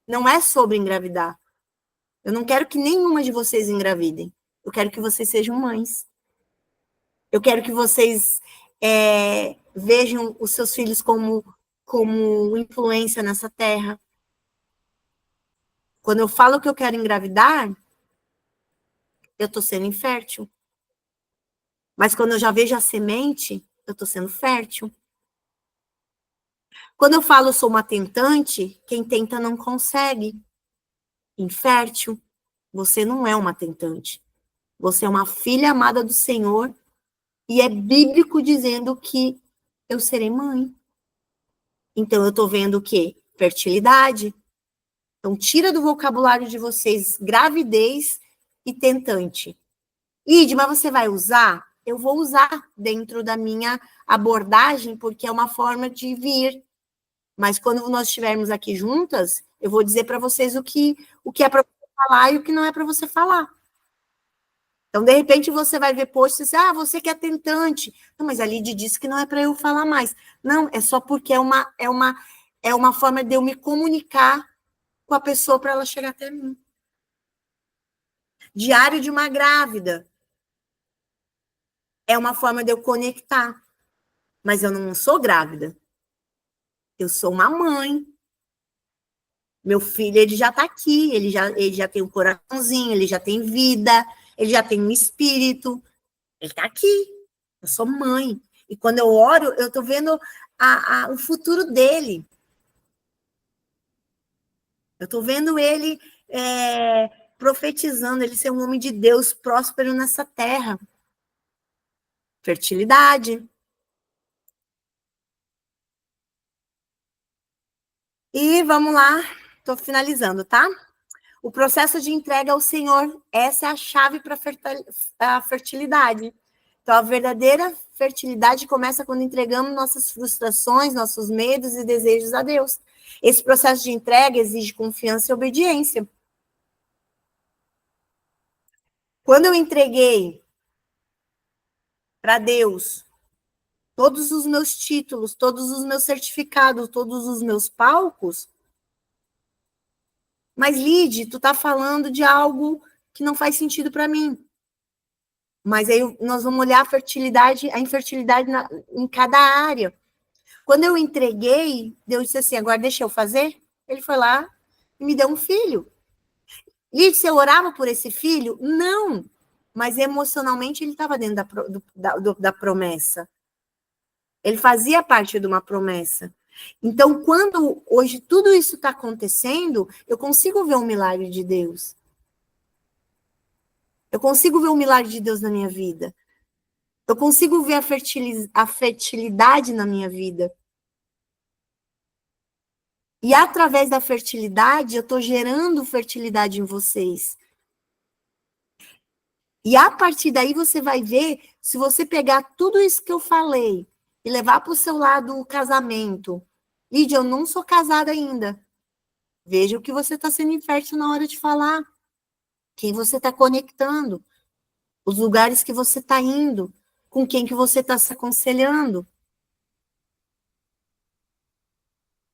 Não é sobre engravidar. Eu não quero que nenhuma de vocês engravidem. Eu quero que vocês sejam mães. Eu quero que vocês vejam os seus filhos como influência nessa terra. Quando eu falo que eu quero engravidar, eu estou sendo infértil. Mas quando eu já vejo a semente, eu estou sendo fértil. Quando eu falo eu sou uma tentante, quem tenta não consegue. Infértil. Você não é uma tentante. Você é uma filha amada do Senhor. E é bíblico dizendo que eu serei mãe. Então, eu estou vendo o quê? Fertilidade. Então, tira do vocabulário de vocês gravidez e tentante. Ide, mas você vai usar? Eu vou usar dentro da minha abordagem, porque é uma forma de vir. Mas quando nós estivermos aqui juntas, eu vou dizer para vocês o que é para você falar e o que não é para você falar. Então, de repente, você vai ver posts, você que é tentante. Não, mas a Lidy disse que não é para eu falar mais. Não, é só porque é uma forma de eu me comunicar com a pessoa para ela chegar até mim. Diário de uma grávida. É uma forma de eu conectar. Mas eu não sou grávida. Eu sou uma mãe. Meu filho, ele já está aqui, ele já tem um coraçãozinho, ele já tem vida, ele já tem um espírito. Ele está aqui. Eu sou mãe. E quando eu oro, eu estou vendo o futuro dele. Eu estou vendo ele profetizando, ele ser um homem de Deus próspero nessa terra. Fertilidade. E vamos lá, estou finalizando, tá? O processo de entrega ao Senhor, essa é a chave para a fertilidade. Então, a verdadeira fertilidade começa quando entregamos nossas frustrações, nossos medos e desejos a Deus. Esse processo de entrega exige confiança e obediência. Quando eu entreguei para Deus todos os meus títulos, todos os meus certificados, todos os meus palcos, mas, Lidy, tu tá falando de algo que não faz sentido para mim. Mas aí nós vamos olhar a infertilidade em cada área. Quando eu entreguei, Deus disse assim, agora deixa eu fazer. Ele foi lá e me deu um filho. Lidy, você orava por esse filho? Não. Mas emocionalmente ele estava dentro da promessa. Ele fazia parte de uma promessa. Então, quando hoje tudo isso está acontecendo, eu consigo ver um milagre de Deus. Eu consigo ver um milagre de Deus na minha vida. Eu consigo ver a fertilidade na minha vida. E através da fertilidade, eu estou gerando fertilidade em vocês. E a partir daí você vai ver, se você pegar tudo isso que eu falei e levar para o seu lado o casamento. Lídia, eu não sou casada ainda. Veja o que você está sendo infértil na hora de falar. Quem você está conectando. Os lugares que você está indo. Com quem que você está se aconselhando.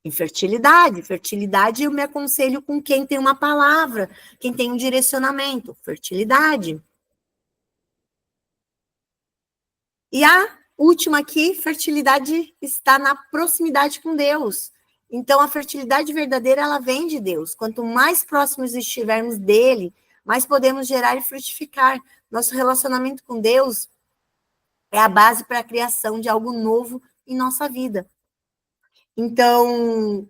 Infertilidade. Fertilidade, eu me aconselho com quem tem uma palavra, quem tem um direcionamento. Fertilidade. E a última aqui, fertilidade está na proximidade com Deus. Então, a fertilidade verdadeira, ela vem de Deus. Quanto mais próximos estivermos dele, mais podemos gerar e frutificar. Nosso relacionamento com Deus é a base para a criação de algo novo em nossa vida. Então,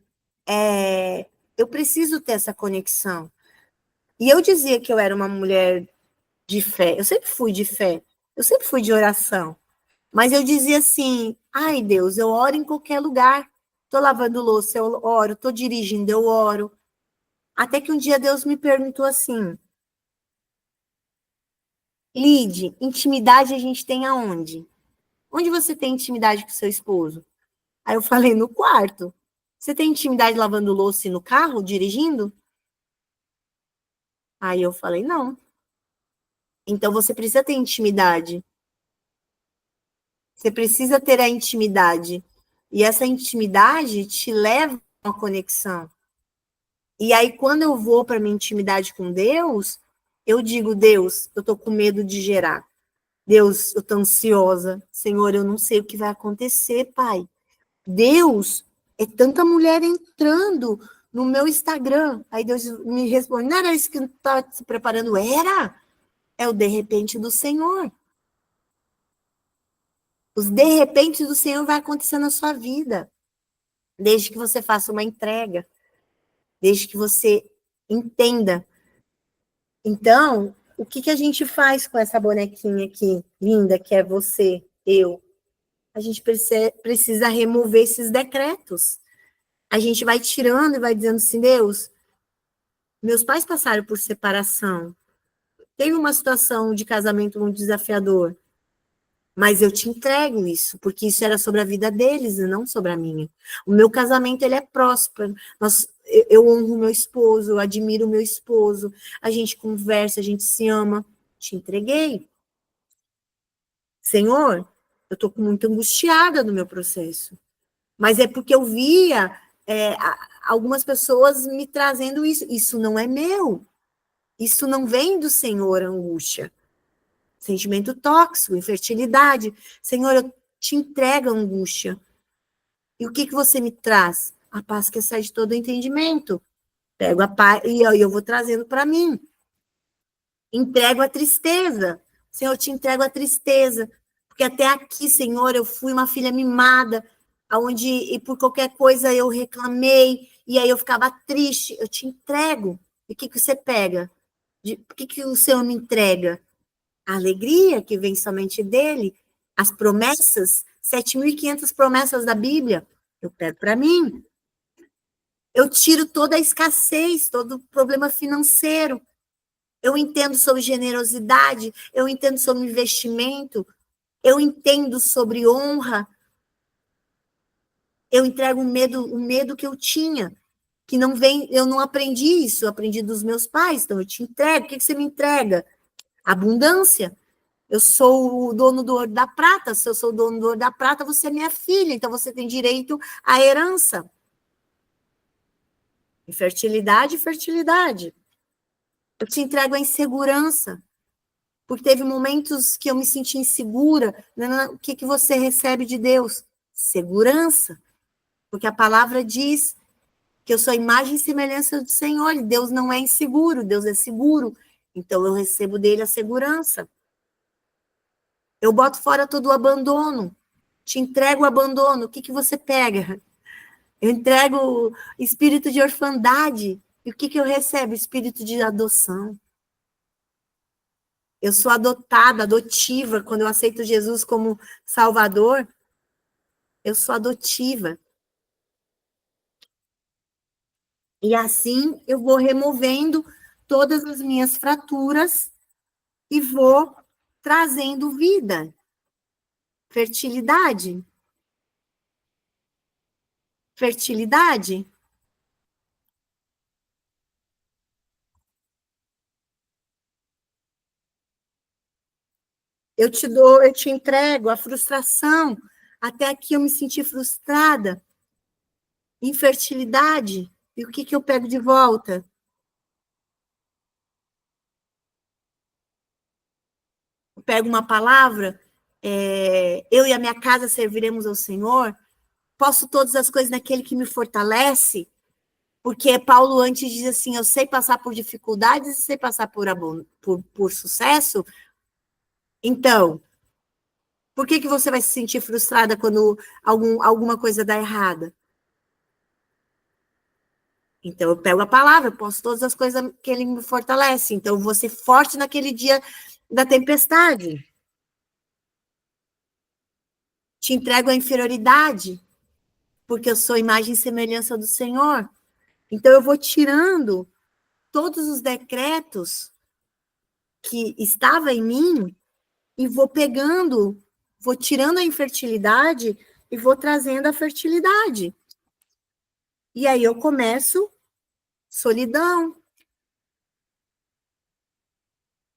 eu preciso ter essa conexão. E eu dizia que eu era uma mulher de fé. Eu sempre fui de fé. Eu sempre fui de oração. Mas eu dizia assim, ai Deus, eu oro em qualquer lugar. Estou lavando louça, eu oro. Estou dirigindo, eu oro. Até que um dia Deus me perguntou assim, Lidy, intimidade a gente tem aonde? Onde você tem intimidade com seu esposo? Aí eu falei, no quarto. Você tem intimidade lavando louça e no carro, dirigindo? Aí eu falei, não. Então você precisa ter intimidade. Você precisa ter a intimidade. E essa intimidade te leva uma conexão. E aí, quando eu vou para minha intimidade com Deus, eu digo, Deus, eu tô com medo de gerar. Deus, eu tô ansiosa. Senhor, eu não sei o que vai acontecer, Pai. Deus, é tanta mulher entrando no meu Instagram. Aí Deus me responde, não era isso que eu estava se preparando? Era? É o de repente do Senhor. Os de repente do Senhor vai acontecer na sua vida. Desde que você faça uma entrega. Desde que você entenda. Então, o que a gente faz com essa bonequinha aqui, linda, que é você, eu? A gente precisa remover esses decretos. A gente vai tirando e vai dizendo assim, Deus, meus pais passaram por separação. Teve uma situação de casamento muito desafiador. Mas eu te entrego isso, porque isso era sobre a vida deles e não sobre a minha. O meu casamento, ele é próspero. Eu honro meu esposo, eu admiro meu esposo. A gente conversa, a gente se ama. Te entreguei. Senhor, eu estou muito angustiada no meu processo. Mas é porque eu via algumas pessoas me trazendo isso. Isso não é meu. Isso não vem do Senhor, angústia. Sentimento tóxico, infertilidade. Senhor, eu te entrego a angústia. E o que você me traz? A paz que excede todo o entendimento. Pego a paz e eu vou trazendo para mim. Entrego a tristeza. Senhor, eu te entrego a tristeza. Porque até aqui, Senhor, eu fui uma filha mimada, onde e por qualquer coisa eu reclamei, e aí eu ficava triste. Eu te entrego. E o que você pega? O que o Senhor me entrega? A alegria que vem somente dele, as promessas, 7.500 promessas da Bíblia, eu pego para mim. Eu tiro toda a escassez, todo o problema financeiro. Eu entendo sobre generosidade, eu entendo sobre investimento, eu entendo sobre honra. Eu entrego o medo que eu tinha, que não vem, eu não aprendi isso, eu aprendi dos meus pais, então eu te entrego. O que você me entrega? Abundância. Eu sou o dono do ouro da prata. Se eu sou o dono do ouro da prata, você é minha filha. Então, você tem direito à herança. Infertilidade e fertilidade. Eu te entrego a insegurança. Porque teve momentos que eu me senti insegura. O que você recebe de Deus? Segurança. Porque a palavra diz que eu sou a imagem e semelhança do Senhor. E Deus não é inseguro, Deus é seguro. Então, eu recebo dele a segurança. Eu boto fora todo o abandono. Te entrego o abandono. O que você pega? Eu entrego espírito de orfandade. E o que eu recebo? Espírito de adoção. Eu sou adotada, adotiva. Quando eu aceito Jesus como Salvador, eu sou adotiva. E assim eu vou removendo todas as minhas fraturas e vou trazendo vida, fertilidade. Fertilidade. Eu te entrego a frustração. Até aqui eu me senti frustrada. Infertilidade. E o que eu pego de volta? Eu pego uma palavra. Eu e a minha casa serviremos ao Senhor. Posso todas as coisas naquele que me fortalece. Porque Paulo antes diz assim, eu sei passar por dificuldades e sei passar por sucesso. Então, por que você vai se sentir frustrada quando alguma coisa dá errada? Então, eu pego a palavra, eu posso todas as coisas que ele me fortalece. Então, eu vou ser forte naquele dia da tempestade. Te entrego a inferioridade, porque eu sou imagem e semelhança do Senhor. Então, eu vou tirando todos os decretos que estavam em mim e vou pegando, vou tirando a infertilidade e vou trazendo a fertilidade. E aí eu começo solidão,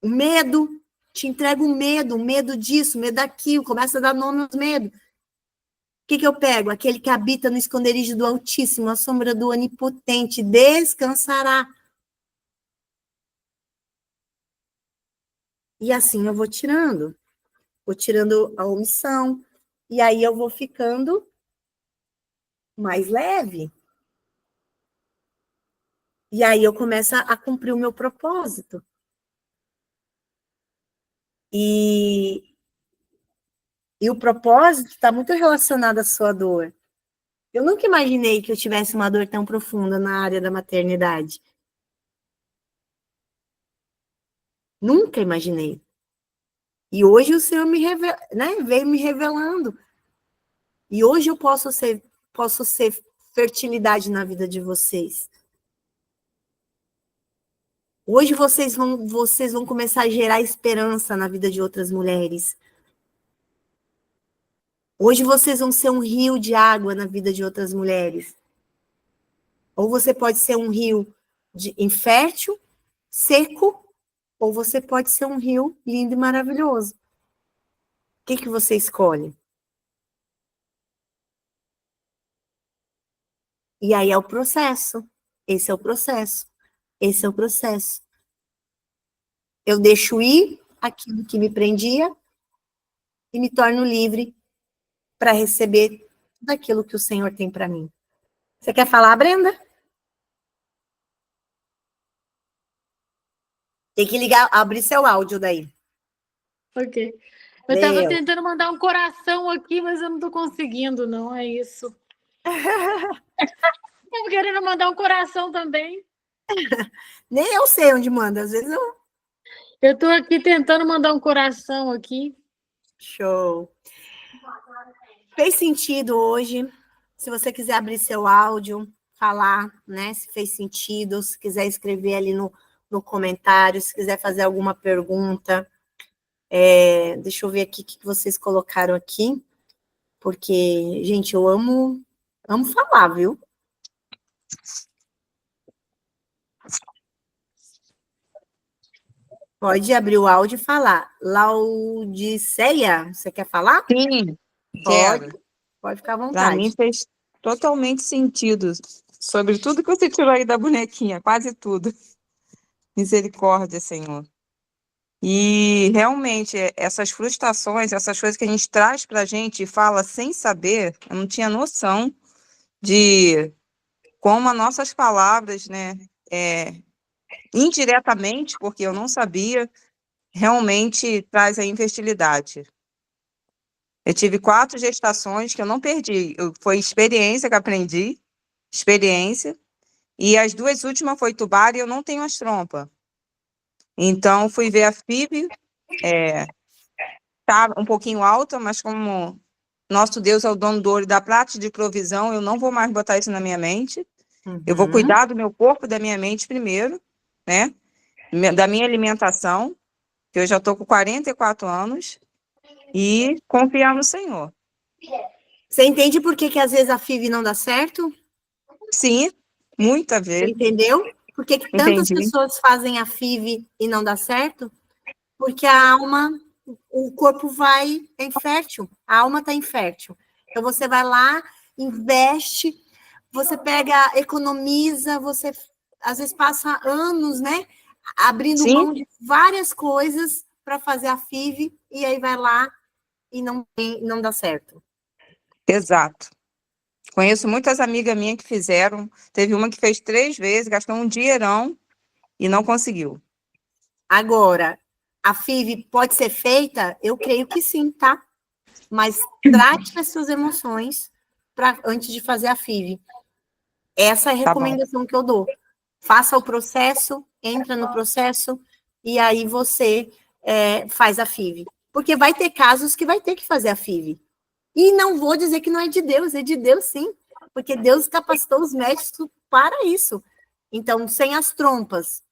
o medo, te entrego o medo disso, medo daquilo, começa a dar nome aos medos. que eu pego? Aquele que habita no esconderijo do Altíssimo, a sombra do Onipotente, descansará. E assim eu vou tirando a omissão, e aí eu vou ficando mais leve. E aí eu começo a cumprir o meu propósito. E o propósito está muito relacionado à sua dor. Eu nunca imaginei que eu tivesse uma dor tão profunda na área da maternidade. Nunca imaginei. E hoje o Senhor veio me revelando. E hoje eu posso ser fertilidade na vida de vocês. Hoje vocês vão começar a gerar esperança na vida de outras mulheres. Hoje vocês vão ser um rio de água na vida de outras mulheres. Ou você pode ser um rio infértil, seco, ou você pode ser um rio lindo e maravilhoso. O que você escolhe? E aí é o processo. Esse é o processo. Esse é o processo. Eu deixo ir aquilo que me prendia e me torno livre para receber tudo aquilo que o Senhor tem para mim. Você quer falar, Brenda? Tem que abrir seu áudio daí. Ok. Eu estava tentando mandar um coração aqui, mas eu não estou conseguindo, não, é isso. Estou querendo mandar um coração também. Nem eu sei onde manda, às vezes eu... Eu estou aqui tentando mandar um coração aqui. Show. Fez sentido hoje? Se você quiser abrir seu áudio, falar, né? Se fez sentido, se quiser escrever ali no comentário, se quiser fazer alguma pergunta. Deixa eu ver aqui o que vocês colocaram aqui, porque, gente, eu amo falar, viu? Pode abrir o áudio e falar. Laudiceia, você quer falar? Sim, quero. Pode ficar à vontade. Para mim fez totalmente sentido sobre tudo que você tirou aí da bonequinha, quase tudo. Misericórdia, Senhor. E realmente, essas frustrações, essas coisas que a gente traz para a gente e fala sem saber, eu não tinha noção de como as nossas palavras, né, indiretamente, porque eu não sabia, realmente traz a infertilidade. Eu tive 4 gestações que eu não perdi. Foi experiência que aprendi, experiência. E as 2 últimas foi tubar e eu não tenho as trompas. Então, fui ver a FIV, tá um pouquinho alta, mas como nosso Deus é o dono do ouro e da prata de provisão, eu não vou mais botar isso na minha mente. Uhum. Eu vou cuidar do meu corpo e da minha mente primeiro, né? Da minha alimentação, que eu já estou com 44 anos, e confiar no Senhor. Você entende por que às vezes a FIV não dá certo? Sim, muita vez. Você entendeu? Por que tantas Entendi. pessoas fazem a FIV e não dá certo? Porque a alma, o corpo é infértil, a alma está infértil. Então você vai lá, investe, você pega, economiza, você às vezes passa anos, né? Abrindo Sim. mão de várias coisas para fazer a FIV, e aí vai lá e não dá certo. Exato. Conheço muitas amigas minhas que fizeram. Teve uma que fez 3 vezes, gastou um dinheirão e não conseguiu. Agora, a FIV pode ser feita? Eu creio que sim, tá? Mas trate as suas emoções antes de fazer a FIV. Essa é a recomendação que eu dou. Faça o processo, entra no processo, e aí você faz a FIV. Porque vai ter casos que vai ter que fazer a FIV. E não vou dizer que não é de Deus sim, porque Deus capacitou os médicos para isso. Então, sem as trompas,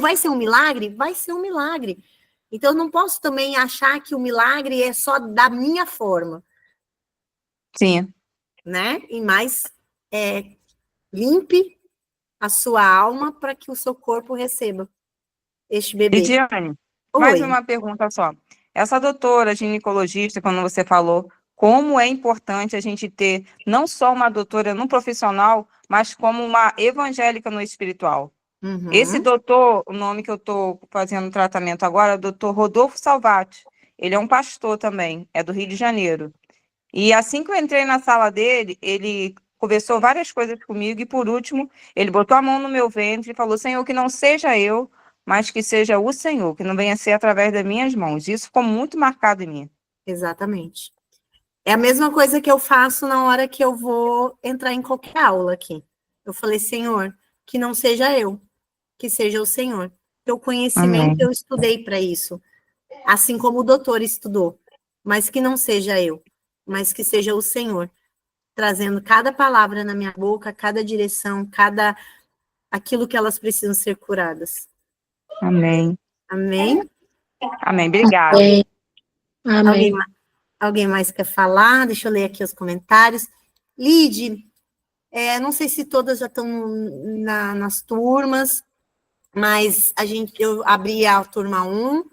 vai ser um milagre? Vai ser um milagre. Então, eu não posso também achar que o milagre é só da minha forma. Sim. Né? E mais, limpe a sua alma para que o seu corpo receba este bebê. Lidiane, mais uma pergunta só. Essa doutora ginecologista, quando você falou, como é importante a gente ter não só uma doutora no profissional, mas como uma evangélica no espiritual. Uhum. Esse doutor, o nome que eu estou fazendo tratamento agora, é o doutor Rodolfo Salvati. Ele é um pastor também, é do Rio de Janeiro. E assim que eu entrei na sala dele, ele conversou várias coisas comigo e, por último, ele botou a mão no meu ventre e falou: Senhor, que não seja eu, mas que seja o Senhor, que não venha a ser através das minhas mãos. Isso ficou muito marcado em mim. Exatamente. É a mesma coisa que eu faço na hora que eu vou entrar em qualquer aula aqui. Eu falei, Senhor, que não seja eu, que seja o Senhor. Teu conhecimento Amém. eu estudei para isso, assim como o doutor estudou, mas que não seja eu, mas que seja o Senhor, trazendo cada palavra na minha boca, cada direção, cada aquilo que elas precisam ser curadas. Amém. Amém? Amém. Obrigada. Amém. Alguém mais quer falar? Deixa eu ler aqui os comentários. Lide, não sei se todas já estão nas turmas, mas eu abri a turma 1,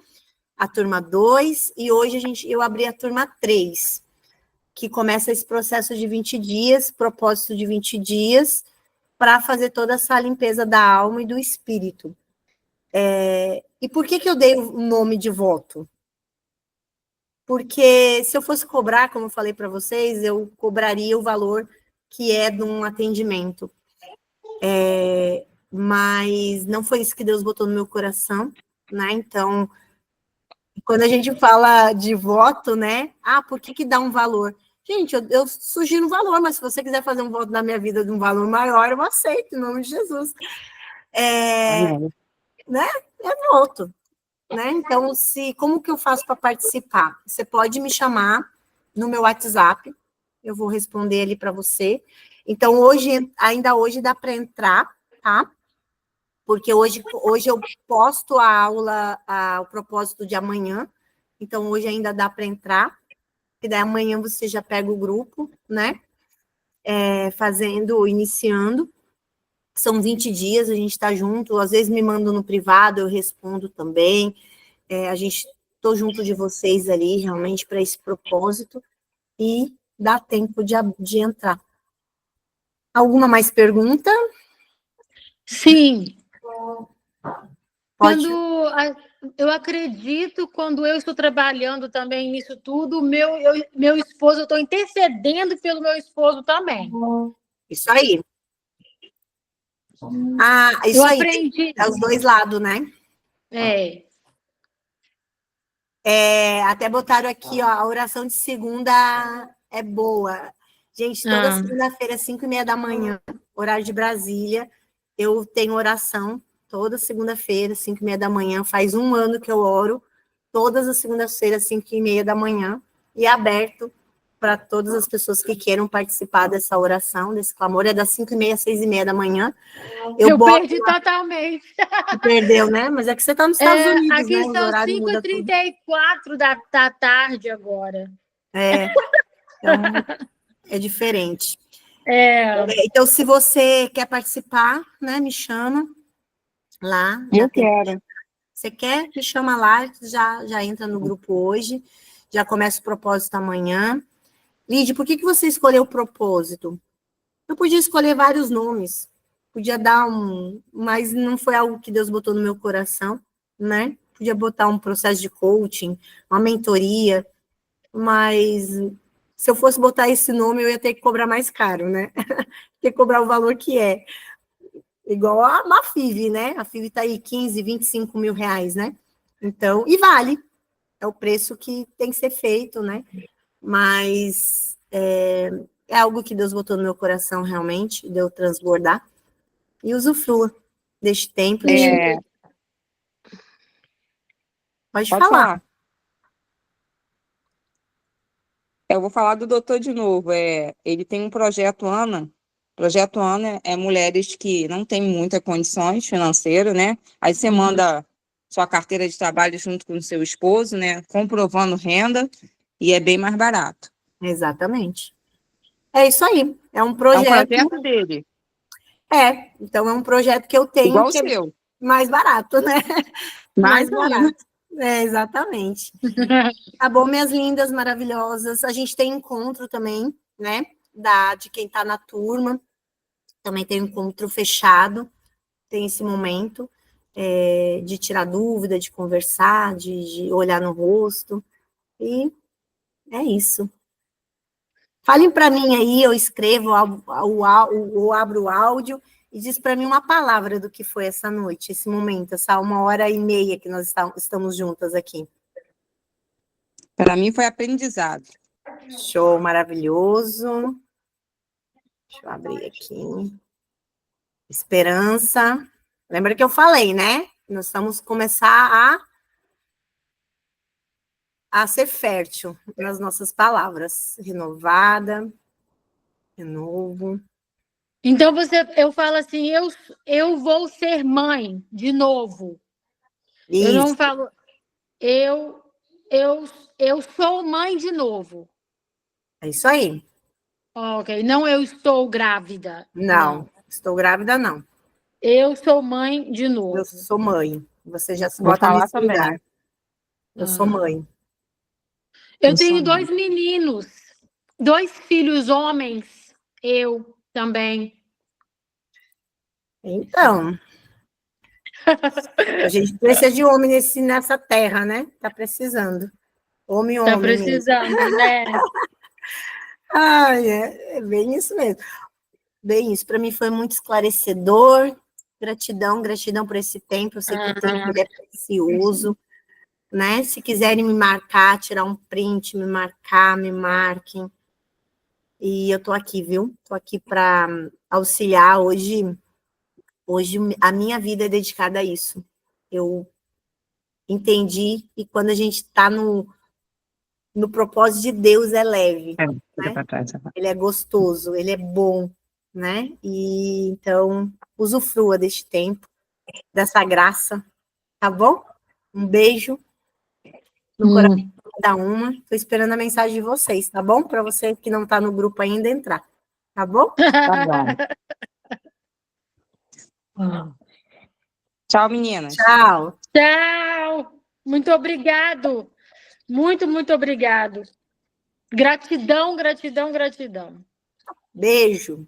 a turma 2, e hoje eu abri a turma 3, que começa esse processo de 20 dias, propósito de 20 dias, para fazer toda essa limpeza da alma e do espírito. E por que eu dei o nome de voto? Porque se eu fosse cobrar, como eu falei para vocês, eu cobraria o valor que é de um atendimento. Mas não foi isso que Deus botou no meu coração, né? Então, quando a gente fala de voto, né? Por que dá um valor? Gente, eu sugiro um valor, mas se você quiser fazer um voto na minha vida de um valor maior, eu aceito, em nome de Jesus. Né? É voto. Né? Então, como que eu faço para participar? Você pode me chamar no meu WhatsApp, eu vou responder ali para você. Então, ainda hoje dá para entrar, tá? Porque hoje eu posto a aula, o propósito de amanhã, então hoje ainda dá para entrar, e daí amanhã você já pega o grupo, né? Iniciando. São 20 dias, a gente está junto, às vezes me mandam no privado, eu respondo também. Estou junto de vocês ali, realmente, para esse propósito, e dá tempo de entrar. Alguma mais pergunta? Sim. Pode. Eu acredito, quando eu estou trabalhando também nisso tudo, meu esposo, eu estou intercedendo pelo meu esposo também. Isso aí. Isso eu aí. Aprendi. É os dois lados, né? Até botaram aqui, ó, a oração de segunda é boa. Gente, toda segunda-feira, 5:30 da manhã, horário de Brasília, eu tenho oração, toda segunda-feira, 5:30 da manhã, faz 1 ano que eu oro, todas as segundas-feiras, 5:30 da manhã, e aberto para todas as pessoas que queiram participar dessa oração, desse clamor, é das 5:30 às 6:30 da manhã. Eu perdi totalmente. Você perdeu, né? Mas é que você está nos Estados Unidos, aqui né? são 5:34 da tarde agora. Então, é diferente. Então, se você quer participar, né, me chama lá. Eu quero. Você quer? Me chama lá, já entra no grupo hoje, já começa o propósito amanhã. Lídia, por que você escolheu o propósito? Eu podia escolher vários nomes, podia dar mas não foi algo que Deus botou no meu coração, né? Podia botar um processo de coaching, uma mentoria, mas se eu fosse botar esse nome, eu ia ter que cobrar mais caro, né? Ter que cobrar o valor que é. Igual a Mafiv, né? A FIV está aí 15, 25 mil reais, né? Então, e vale. É o preço que tem que ser feito, né? Mas é algo que Deus botou no meu coração, realmente, de eu transbordar. E usufrua deste tempo. Pode falar. Eu vou falar do doutor de novo. Ele tem um projeto ANA. O projeto ANA é mulheres que não têm muitas condições financeiras, né? Aí você manda sua carteira de trabalho junto com o seu esposo, né? Comprovando renda, e é bem mais barato. Exatamente. É isso aí. É um projeto. É um projeto dele. Então é um projeto que eu tenho. Igual que o seu. Mais barato, né? Mais barato. Exatamente. Tá bom, minhas lindas, maravilhosas. A gente tem encontro também, né? De quem tá na turma. Também tem encontro fechado. Tem esse momento de tirar dúvida, de conversar, de olhar no rosto. E é isso. Falem para mim aí, eu escrevo, ou abro o áudio e diz para mim uma palavra do que foi essa noite, esse momento, essa 1h30 que nós estamos juntas aqui. Para mim foi aprendizado. Show, maravilhoso. Deixa eu abrir aqui. Esperança. Lembra que eu falei, né? Nós vamos começar a ser fértil nas nossas palavras. Renovada, renovo. Então eu falo assim, eu vou ser mãe de novo. Isso. Eu não falo, eu sou mãe de novo. É isso aí. Ok, não eu estou grávida. Não, estou grávida, não. Eu sou mãe de novo. Eu sou mãe. Você já se Vou bota falar nesse também. lugar. Eu sou mãe. Eu tenho 2 meninos, 2 filhos homens. Eu também. Então, a gente precisa de homem nessa terra, né? Tá precisando. Homem Tá mesmo. precisando, né? Ai, é bem isso mesmo. Bem isso. Para mim foi muito esclarecedor. Gratidão por esse tempo. Eu sei que o tempo ele é precioso, né? Se quiserem me marcar, tirar um print, me marcar, me marquem. E eu tô aqui, viu? Tô aqui para auxiliar hoje. Hoje a minha vida é dedicada a isso. Eu entendi que quando a gente está no propósito de Deus é leve, né? Ele é gostoso, ele é bom, né? E então usufrua deste tempo, dessa graça, tá bom? Um beijo no coração de cada uma. Estou esperando a mensagem de vocês, tá bom? Para você que não está no grupo ainda entrar, tá bom? Tá bom. Tchau, meninas. Tchau. Tchau. Muito obrigado. Muito, muito obrigado. Gratidão, gratidão, gratidão. Beijo.